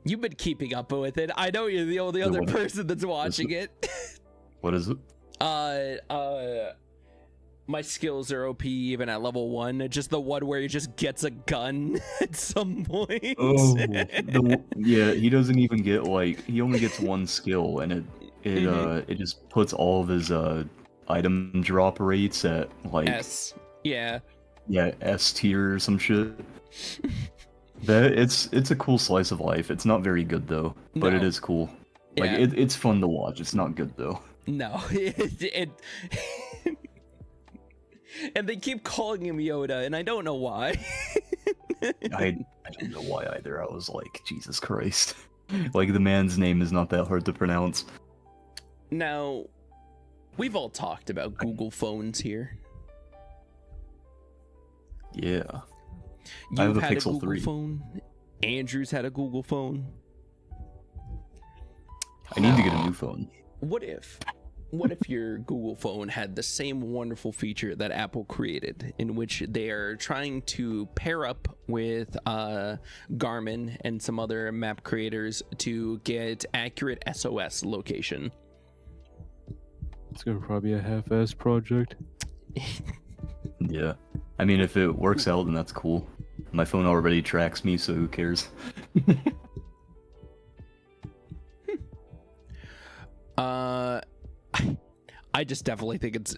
You've been keeping up with it. I know you're the only other person that's watching it. What is it? My skills are OP even at level 1. Just the one where he just gets a gun at some point. Oh, yeah, he doesn't even get like, he only gets one skill, and it just puts all of his item drop rates at like S. Yeah. Yeah, S tier or some shit. That it's a cool slice of life. It's not very good though, but it is cool. Like Yeah. it's fun to watch. It's not good though. No, and they keep calling him Yoda, and I don't know why. I don't know why either. I was like, Jesus Christ. Like, the man's name is not that hard to pronounce. Now, we've all talked about Google phones here. Yeah. You've I have a had Pixel Google 3. phone. Andrew's had a Google phone. I need to get a new phone. What if your Google phone had the same wonderful feature that Apple created, in which they are trying to pair up with Garmin and some other map creators to get accurate SOS location? It's gonna probably be a half-assed project. Yeah. I mean, if it works out, then that's cool. My phone already tracks me, so who cares? I just definitely think it's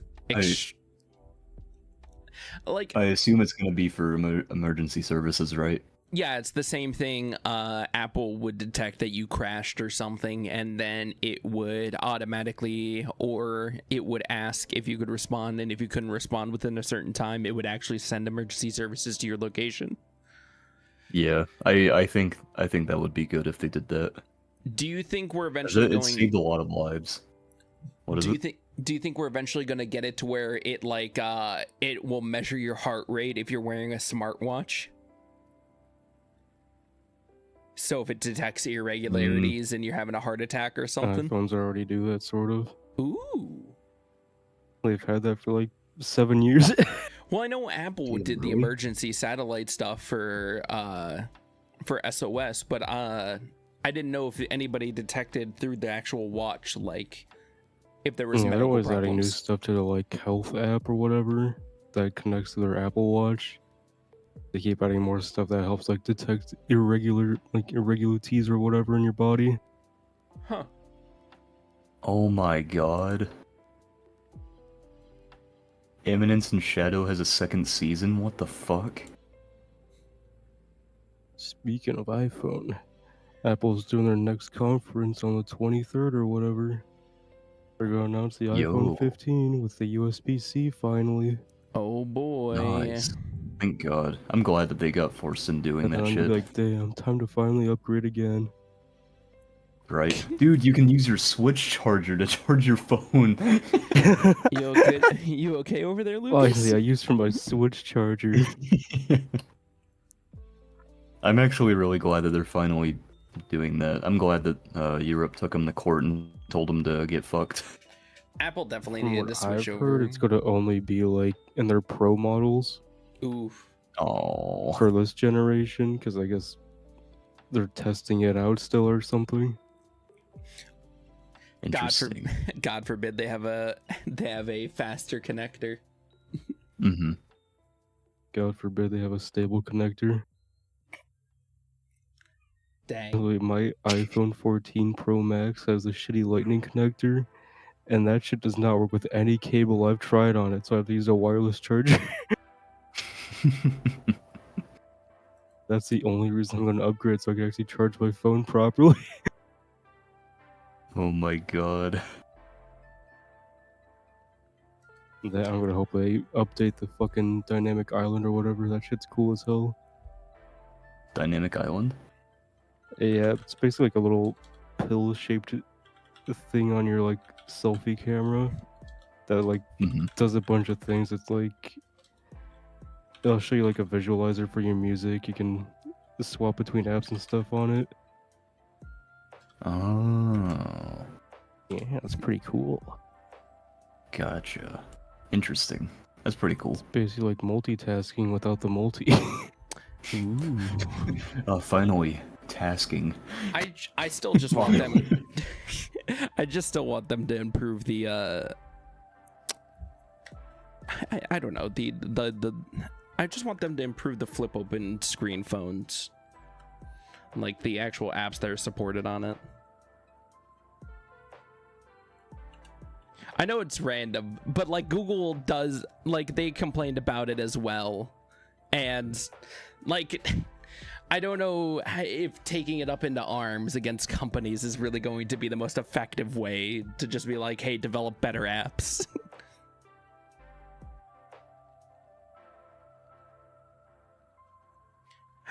like, I assume it's going to be for emergency services, right? yeah, it's the same thing. Apple would detect that you crashed or something, and then it would automatically, or it would ask if you could respond, and if you couldn't respond within a certain time, it would actually send emergency services to your location. Yeah, I think that would be good if they did that. Do you think we're eventually It going? saved a lot of lives. What is it? Do you think we're eventually going to get it to where it it will measure your heart rate if you're wearing a smartwatch? So if it detects irregularities and you're having a heart attack or something? iPhones already do that, sort of. Ooh. They've had that for like 7 years. Well, I know Apple did the emergency satellite stuff for SOS, but I didn't know if anybody detected through the actual watch, like if there was Yeah, they're medical always adding new problems. stuff to the like health app or whatever that connects to their Apple Watch. They keep adding more stuff that helps like detect irregularities or whatever in your body. Huh. Oh my god. Eminence and Shadow has a second season? What the fuck? Speaking of iPhone, Apple's doing their next conference on the 23rd or whatever. They're gonna announce the iPhone 15 with the USB-C finally. Oh boy. Nice. Thank God. I'm glad that they got forced in doing And then that I'm shit. like, damn, time to finally upgrade again. Right. Dude, you can use your Switch charger to charge your phone. You okay? You okay over there, Lucas? Finally, I used for my Switch charger. I'm actually really glad that they're finally doing that. I'm glad that Europe took them to court and told them to get fucked. Apple definitely From needed to what switch I've over. heard, it's gonna only be like in their Pro models Oof. Oh. for this generation, because I guess they're testing it out still or something. Interesting. God forbid they have a faster connector. Mm-hmm. God forbid they have a stable connector. Dang. My iPhone 14 Pro Max has a shitty lightning connector, and that shit does not work with any cable I've tried on it, so I have to use a wireless charger. That's the only reason I'm going to upgrade, so I can actually charge my phone properly. Oh my god. That I'm going to hope they update the fucking dynamic island or whatever. That shit's cool as hell. Dynamic Island? Yeah, it's basically like a little pill-shaped thing on your like selfie camera that like does a bunch of things. It's like it'll show you like a visualizer for your music. You can swap between apps and stuff on it. Oh. Yeah, it's pretty cool. Gotcha. Interesting. That's pretty cool. It's basically like multitasking without the multi. Ooh. Finally, tasking. I still just want them. I just still want them to improve the. I don't know the. I just want them to improve the flip open screen phones, like the actual apps that are supported on it. I know it's random, but like Google does, like they complained about it as well, and like I don't know if taking it up into arms against companies is really going to be the most effective way to just be like, hey, develop better apps.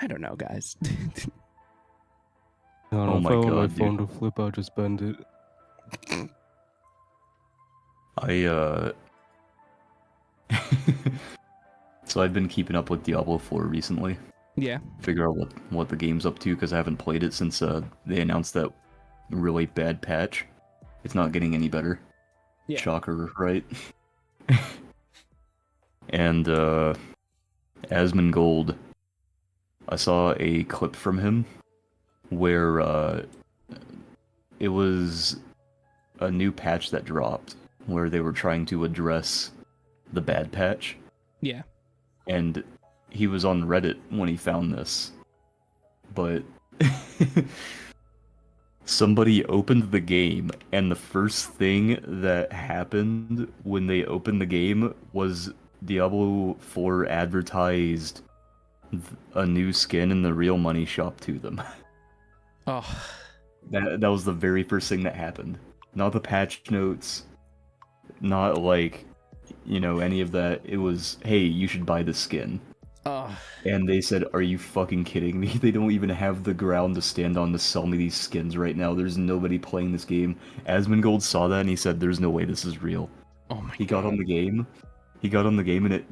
I don't know, guys. I don't know, Oh if my I want my God, phone to flip, I'll just bend it. So I've been keeping up with Diablo 4 recently. Yeah. Figure out what the game's up to because I haven't played it since they announced that really bad patch. It's not getting any better. Yeah. Shocker, right? And Asmongold, I saw a clip from him where it was a new patch that dropped where they were trying to address the bad patch. Yeah. And he was on Reddit when he found this. But somebody opened the game, and the first thing that happened when they opened the game was Diablo 4 advertised a new skin in the real money shop to them. Oh. That was the very first thing that happened. Not the patch notes, not like, any of that. It was, hey, you should buy this skin. Oh. And they said, are you fucking kidding me? They don't even have the ground to stand on to sell me these skins right now. There's nobody playing this game. Asmongold saw that and he said, there's no way this is real. Oh my God. He got on the game. He got on the game and it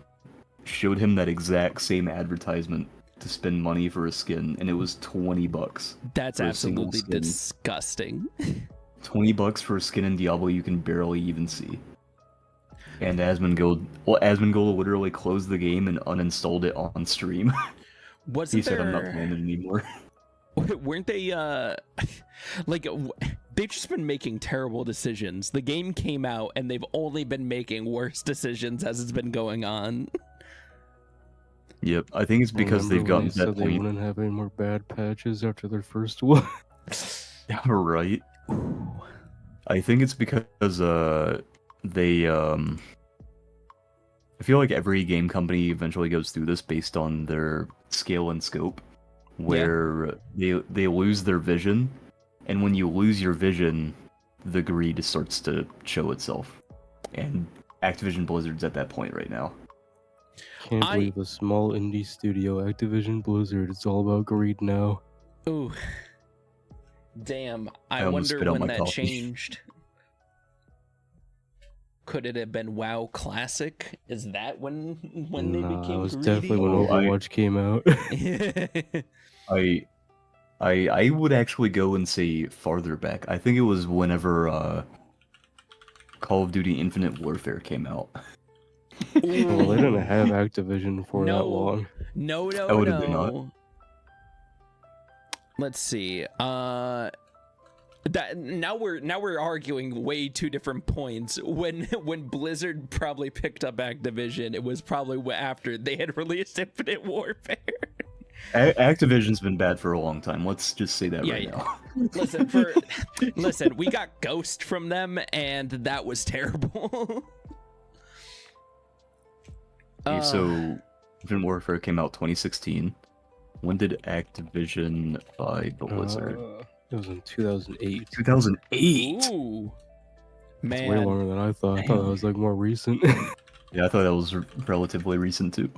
showed him that exact same advertisement to spend money for a skin, and it was $20. That's for a single absolutely skin. disgusting. $20 for a skin in Diablo you can barely even see. And Asmongold literally closed the game and uninstalled it on stream. Wasn't He said, I'm not there... playing it anymore. Weren't they, like, they've just been making terrible decisions. The game came out, and they've only been making worse decisions as it's been going on. Yep, I think it's because they've gotten to that They point. wouldn't have any more bad patches after their first one. Yeah, right. I think it's because they I feel like every game company eventually goes through this based on their scale and scope, where they lose their vision, and when you lose your vision, the greed starts to show itself. And Activision Blizzard's at that point right now. Can't believe a small indie studio, Activision Blizzard, it's all about greed now. Ooh. Damn. I almost wonder spit out when my that coffee. changed. Could it have been WoW Classic? Is that when they became it was greedy? definitely when Overwatch came out. I would actually go and say farther back. I think it was whenever Call of Duty Infinite Warfare came out. Well, they didn't have Activision for that long. No. Would they not? Let's see. Now we're arguing way two different points. When Blizzard probably picked up Activision, it was probably after they had released Infinite Warfare. Activision's been bad for a long time. Let's just say that now. Listen, we got Ghost from them, and that was terrible. Okay, so Infinite Warfare came out 2016. When did Activision buy Blizzard? It was in 2008. 2008. Ooh, It's man, way longer than I thought. I thought that was like more recent. Yeah, I thought that was relatively recent too.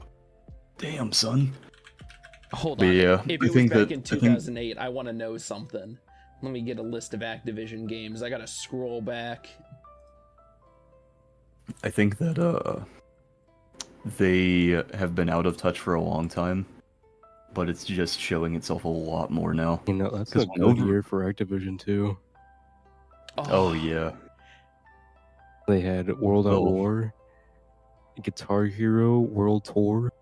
Damn, son. Hold But on. yeah, If I it was think back that- in 2008, I want to know something. Let me get a list of Activision games. I gotta scroll back. I think that they have been out of touch for a long time, but it's just showing itself a lot more now. That's 'Cause a when good year for Activision too. Oh yeah. They had World at Oh. War, Guitar Hero World Tour,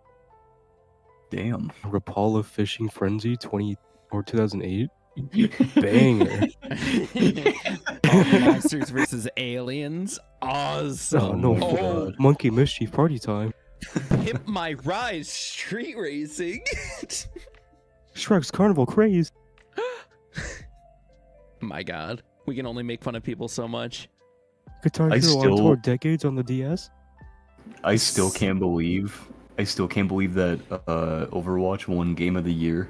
Damn. Rapala Fishing Frenzy 2008. Banger. Monsters vs. Aliens. Awesome. Oh no! Oh. Monkey Mischief Party Time. Pimp My Ride Street Racing. Shrek's Carnival Craze. My God, we can only make fun of people so much. Guitar I Hero on still- Tour Decades on the DS. I still can't believe that Overwatch won Game of the Year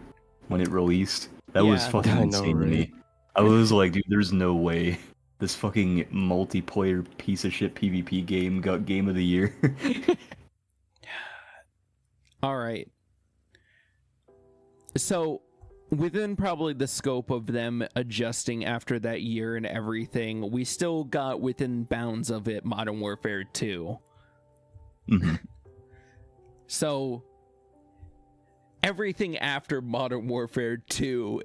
when it released. That was Yeah. fucking I know, insane to right? me. I was like, dude, there's no way this fucking multiplayer piece of shit PvP game got Game of the Year. All right. So within probably the scope of them adjusting after that year and everything, we still got within bounds of it Modern Warfare 2. Mm-hmm. So everything after Modern Warfare 2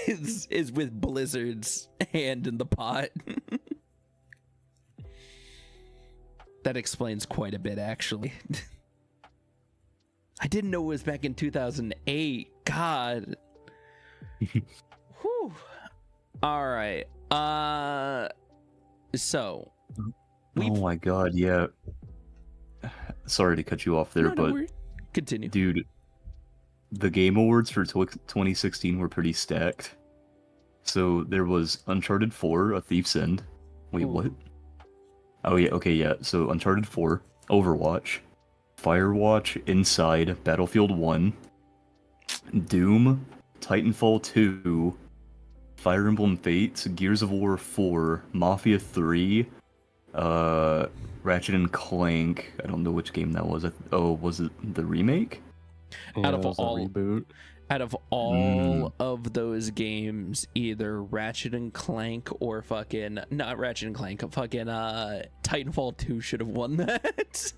is with Blizzard's hand in the pot. That explains quite a bit, actually. I didn't know it was back in 2008. God. Whew. All right. So. Oh my god, yeah. Sorry to cut you off there, but continue. Dude, the Game Awards for 2016 were pretty stacked. So there was Uncharted 4, A Thief's End. Wait, what? Oh yeah, okay, yeah. So Uncharted 4, Overwatch, Firewatch, Inside, Battlefield 1, Doom, Titanfall 2, Fire Emblem Fates, Gears of War 4, Mafia 3, Ratchet and Clank. I don't know which game that was. Was it the remake? Yeah, out of all reboot. Out of all of those games, either Ratchet and Clank or fucking not Ratchet and Clank, fucking Titanfall 2 should have won that.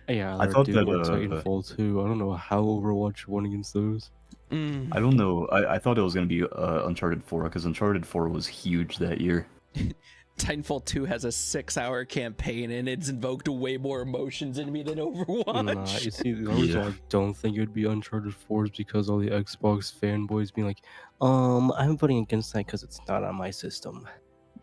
Yeah, I thought that Titanfall 2. I don't know how Overwatch won against those. I don't know. I thought it was gonna be Uncharted 4 because Uncharted 4 was huge that year. Titanfall 2 has a 6-hour campaign and it's invoked way more emotions in me than Overwatch. Nah, you see, the reason I don't think it would be Uncharted 4 is because all the Xbox fanboys being like, I'm voting against that because it's not on my system.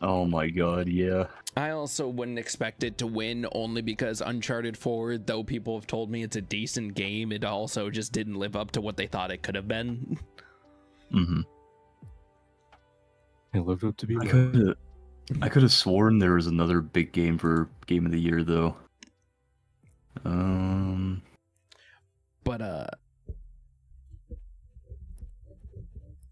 Oh my god, yeah. I also wouldn't expect it to win only because Uncharted 4, though people have told me it's a decent game, it also just didn't live up to what they thought it could have been. Mm-hmm. It lived up to be. I could have sworn there was another big game for Game of the Year though.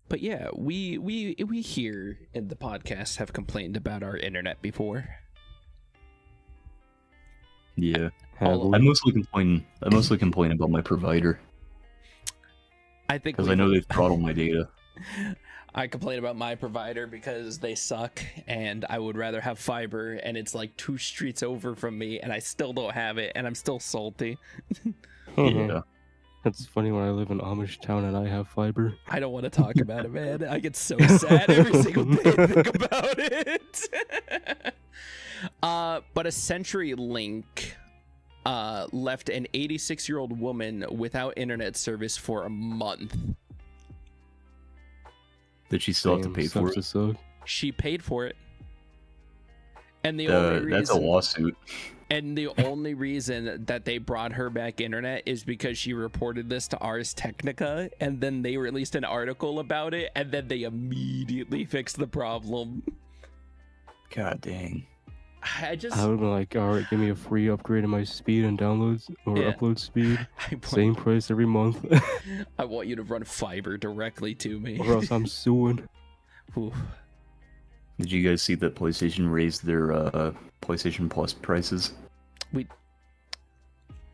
But yeah, we here in the podcast have complained about our internet before. Yeah. I mostly complain about my provider. I think because I know they've throttled my data. I complain about my provider because they suck and I would rather have fiber and it's like 2 streets over from me and I still don't have it and I'm still salty. Yeah. That's funny when I live in Amish town and I have fiber. I don't want to talk about it, man. I get so sad every single day I think about it. But a CenturyLink left an 86-year-old woman without internet service for a month. Did she still have to pay for it? She paid for it. And the only reason, that's a lawsuit. And the only reason that they brought her back internet is because she reported this to Ars Technica, and then they released an article about it, and then they immediately fixed the problem. God dang. I would have been like, all right, give me a free upgrade in my speed and downloads or upload speed. Same price every month. I want you to run fiber directly to me. Or else I'm suing. Ooh. Did you guys see that PlayStation raised their PlayStation Plus prices?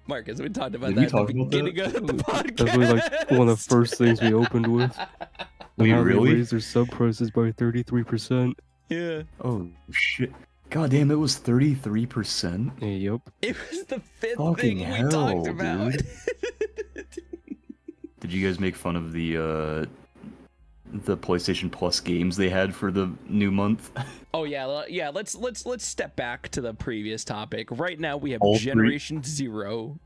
Marcus, we talked about that at the beginning of the podcast. That's really like one of the first things we opened with. Wait, really? They raised their sub prices by 33%. Yeah. Oh shit. God damn, it was 33%? Yep. It was the fifth thing we talked about. Did you guys make fun of the PlayStation Plus games they had for the new month? Oh yeah. Let's step back to the previous topic. Right now we have Generation 0.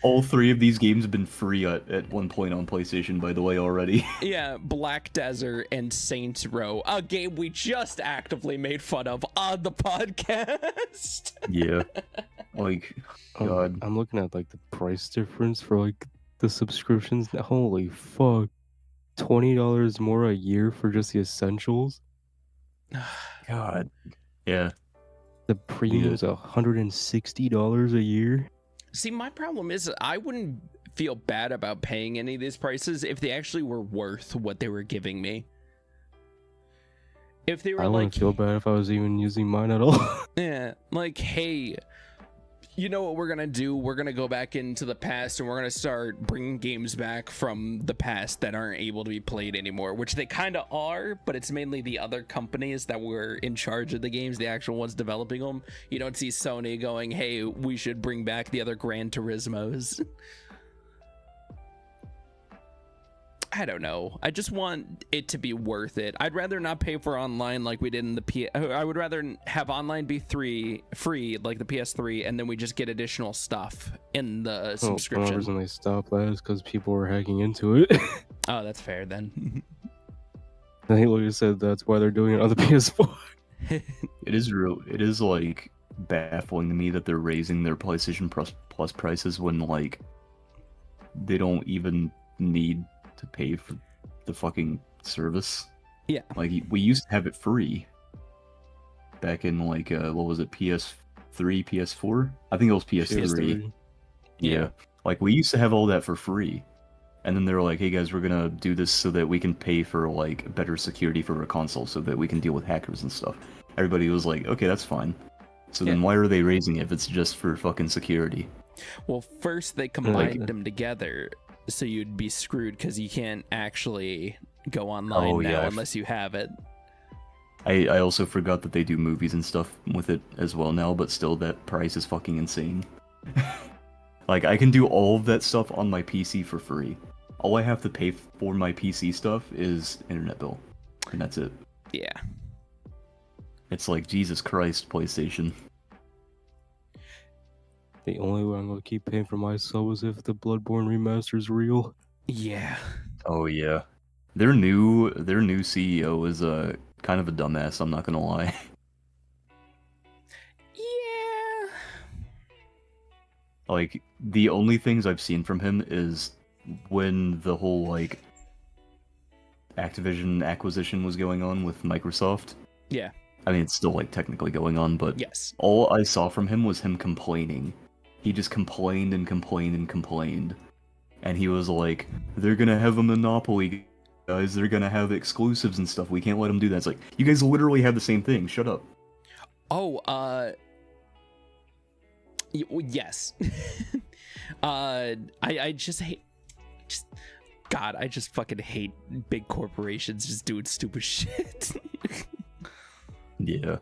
All 3 of these games have been free at one point on PlayStation, by the way, already. Yeah, Black Desert and Saints Row, a game we just actively made fun of on the podcast. Yeah. Like, God. I'm looking at like the price difference for like the subscriptions. Holy fuck. $20 more a year for just the essentials? God. Yeah. The premium's $160 a year? See, my problem is I wouldn't feel bad about paying any of these prices if they actually were worth what they were giving me. If they were I wouldn't feel bad if I was even using mine at all. Yeah, like, hey, You know what we're gonna do? We're gonna go back into the past and we're gonna start bringing games back from the past that aren't able to be played anymore, which they kind of are, but it's mainly the other companies that were in charge of the games, the actual ones developing them. You don't see Sony going, hey, we should bring back the other Gran Turismos. I don't know. I just want it to be worth it. I'd rather not pay for online like we did in the I would rather have online be free like the PS3, and then we just get additional stuff in the subscription. The reason they stopped that is because people were hacking into it. Oh, that's fair then. I think like you said, that's why they're doing it on the PS4. It is like baffling to me that they're raising their PlayStation Plus prices when like they don't even need to pay for the fucking service. Yeah. Like we used to have it free back in like what was it, PS3, PS4? I think it was PS3. Yeah. Like we used to have all that for free. And then they were like, hey guys, we're gonna do this so that we can pay for like better security for our console so that we can deal with hackers and stuff. Everybody was like, okay, that's fine. So then why are they raising it if it's just for fucking security? Well, first they combined them together, so you'd be screwed because you can't actually go online now unless you have it. I also forgot that they do movies and stuff with it as well now, but still that price is fucking insane. Like I can do all of that stuff on my PC for free. All I have to pay for my PC stuff is internet bill, and that's it. Yeah. It's like, Jesus Christ, PlayStation. The only way I'm gonna keep paying for my sub is if the Bloodborne remaster is real. Yeah. Oh yeah. Their new CEO is kind of a dumbass, I'm not gonna lie. Yeah. Like, the only things I've seen from him is when the whole, like, Activision acquisition was going on with Microsoft. Yeah. I mean, it's still, like, technically going on, but yes, all I saw from him was him complaining. He just complained and complained and complained. And he was like, they're gonna have a monopoly, guys. They're gonna have exclusives and stuff. We can't let them do that. It's like, you guys literally have the same thing. Shut up. Oh, yes. I just hate, God, I just fucking hate big corporations just doing stupid shit. Yeah.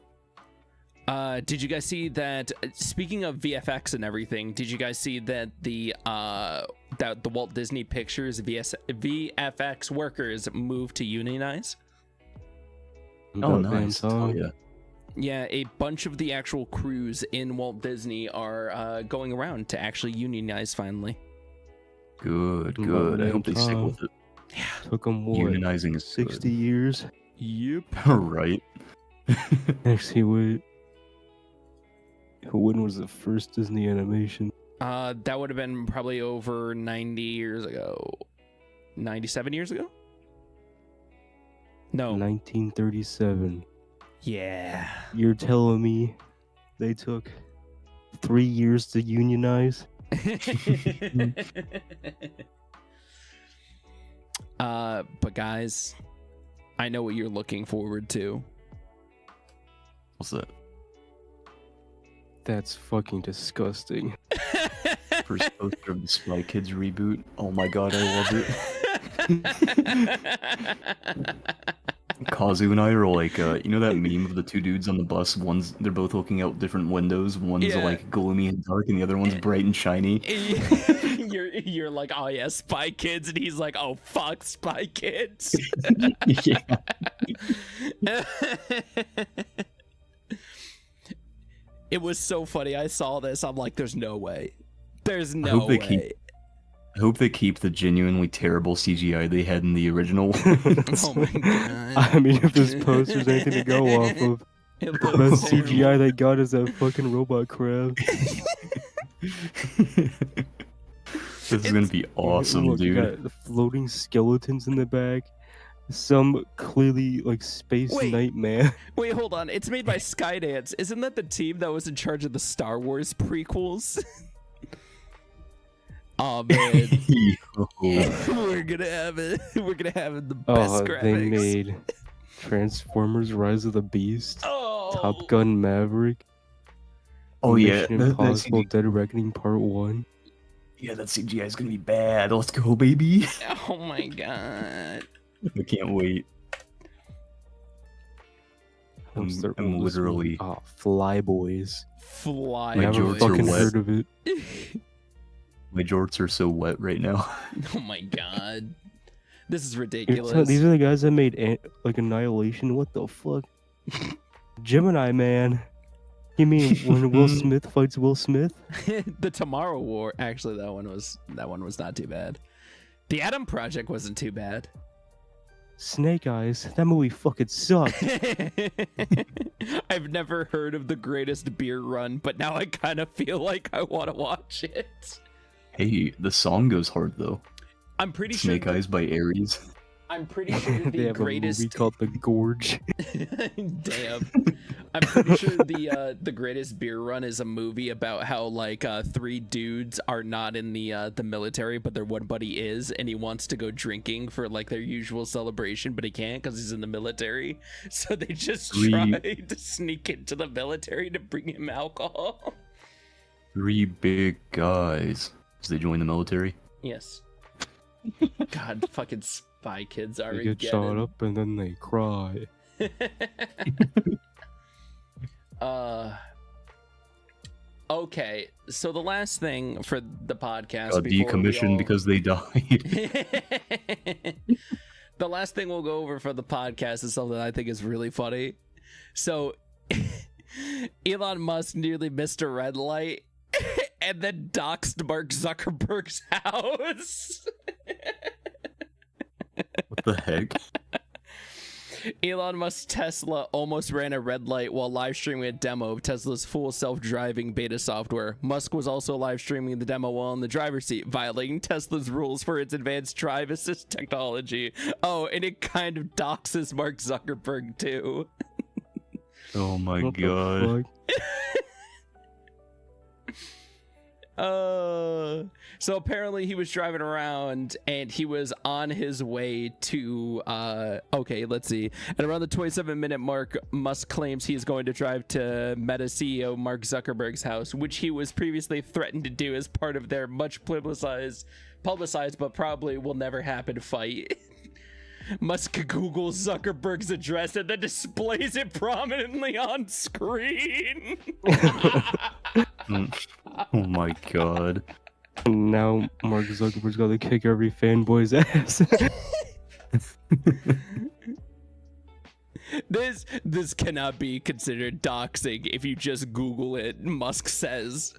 Did you guys see that? Speaking of VFX and everything, did you guys see that the Walt Disney Pictures VFX workers moved to unionize? Oh, nice. Oh, yeah. Yeah, a bunch of the actual crews in Walt Disney are going around to actually unionize finally. Good, good. I hope they stick with it. Yeah. Took them what? Unionizing is 60 years. Yep. Right. Actually, wait. When was the first Disney animation? That would have been probably over 90 years ago. 97 years ago? No. 1937. Yeah. You're telling me they took 3 years to unionize? But guys, I know what you're looking forward to. What's that? That's fucking disgusting. First poster of the Spy Kids reboot. Oh my god, I love it. Kazu and I are like, you know that meme of the two dudes on the bus? They're both looking out different windows. One's like gloomy and dark, and the other one's bright and shiny. You're like, oh yeah, Spy Kids, and he's like, oh fuck, Spy Kids. Yeah. It was so funny. I saw this. I'm like, there's no way. There's no way. I hope they keep the genuinely terrible CGI they had in the original. Oh my god. I mean, if this poster's anything to go off of, the best CGI they got is that fucking robot crab. This is gonna be awesome, Look, dude. You got the floating skeletons in the back. Some clearly like space nightmare. Wait, hold on. It's made by Skydance. Isn't that the team that was in charge of the Star Wars prequels? Oh man, we're gonna have it. We're gonna have the best graphics. They made Transformers: Rise of the Beast, Oh. Top Gun: Maverick, Oh yeah, Mission that Impossible CGI, Dead Reckoning Part 1. yeah, that CGI is gonna be bad. Let's go, baby. Oh my god. I can't wait. What's their I'm oldest movie? literally Fly Boys. Fly My Never jorts are fucking wet. heard of it. My jorts are so wet right now. Oh my god. This is These ridiculous. are the guys that made like Annihilation. What the fuck? Gemini Man. You mean when Will Smith fights Will Smith? The Tomorrow War. Actually, that one was not too bad. The Adam Project wasn't too bad. Snake Eyes. That movie fucking sucked. I've never heard of the greatest beer run, but now I kind of feel like I want to watch it. Hey, the song goes hard though. I'm pretty Snake sure. Eyes by Aries. I'm pretty sure They the have a movie greatest. called The Gorge. Damn. I'm pretty sure the greatest beer run is a movie about how like three dudes are not in the military, but their one buddy is, and he wants to go drinking for like their usual celebration, but he can't because he's in the military. So they just try to sneak into the military to bring him alcohol. 3 big guys. So they join the military. Yes. God, fucking Spy Kids are They get shot up and then they cry. Okay, so the last thing for the podcast Decommissioned because they died. The last thing we'll go over for the podcast is something I think is really funny. So Elon Musk nearly missed a red light and then doxed Mark Zuckerberg's house. What the heck? Elon Musk's Tesla almost ran a red light while live streaming a demo of Tesla's full self-driving beta software. Musk was also live streaming the demo while in the driver's seat, violating Tesla's rules for its advanced drive assist technology. Oh, and it kind of doxes Mark Zuckerberg too. Oh my What the god. fuck? So apparently he was driving around and he was on his way to okay, let's see. At around the 27-minute mark, Musk claims he is going to drive to Meta CEO Mark Zuckerberg's house, which he was previously threatened to do as part of their much publicized but probably will never happen fight. Musk Googles Zuckerberg's address and then displays it prominently on screen. Oh my god. And now Mark Zuckerberg's got to kick every fanboy's ass. This cannot be considered doxing if you just Google it. Musk says.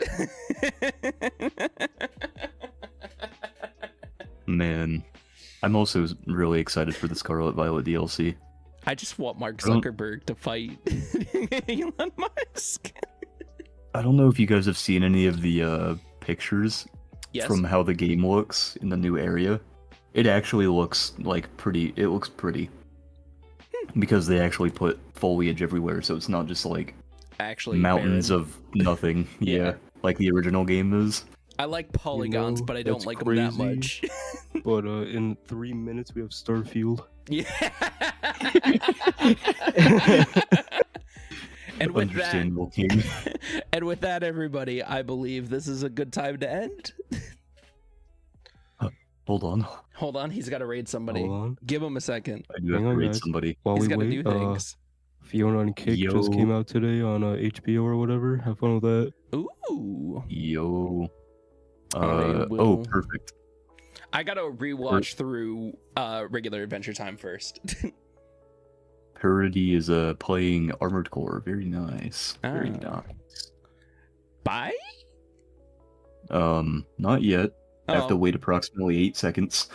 Man. I'm also really excited for the Scarlet Violet DLC. I just want Mark Zuckerberg to fight Elon Musk. I don't know if you guys have seen any of the pictures Yes. from how the game looks in the new area. It actually looks like pretty. It looks pretty. Because they actually put foliage everywhere, so it's not just like Actually, mountains barren. of nothing. Yeah, like the original game is. I like polygons, know, but I don't that's like them that crazy. much. But in 3 minutes we have Starfield. Yeah. And with that, Understandable, King. and with that, everybody, I believe this is a good time to end. Hold on. Hold on, he's got to raid somebody. Hold on. Give him a second. I do have Hang to on, read guys. somebody. While He's we got to wait, do things. Fiona and Kick just came out today on HBO or whatever. Have fun with that. Ooh. Yo. Alright, Oh, Will. perfect. I gotta rewatch through regular Adventure Time first. Parody is playing Armored Core. Very nice. Very Ah. nice. Bye? Not yet. I have to Oh. wait approximately 8 seconds.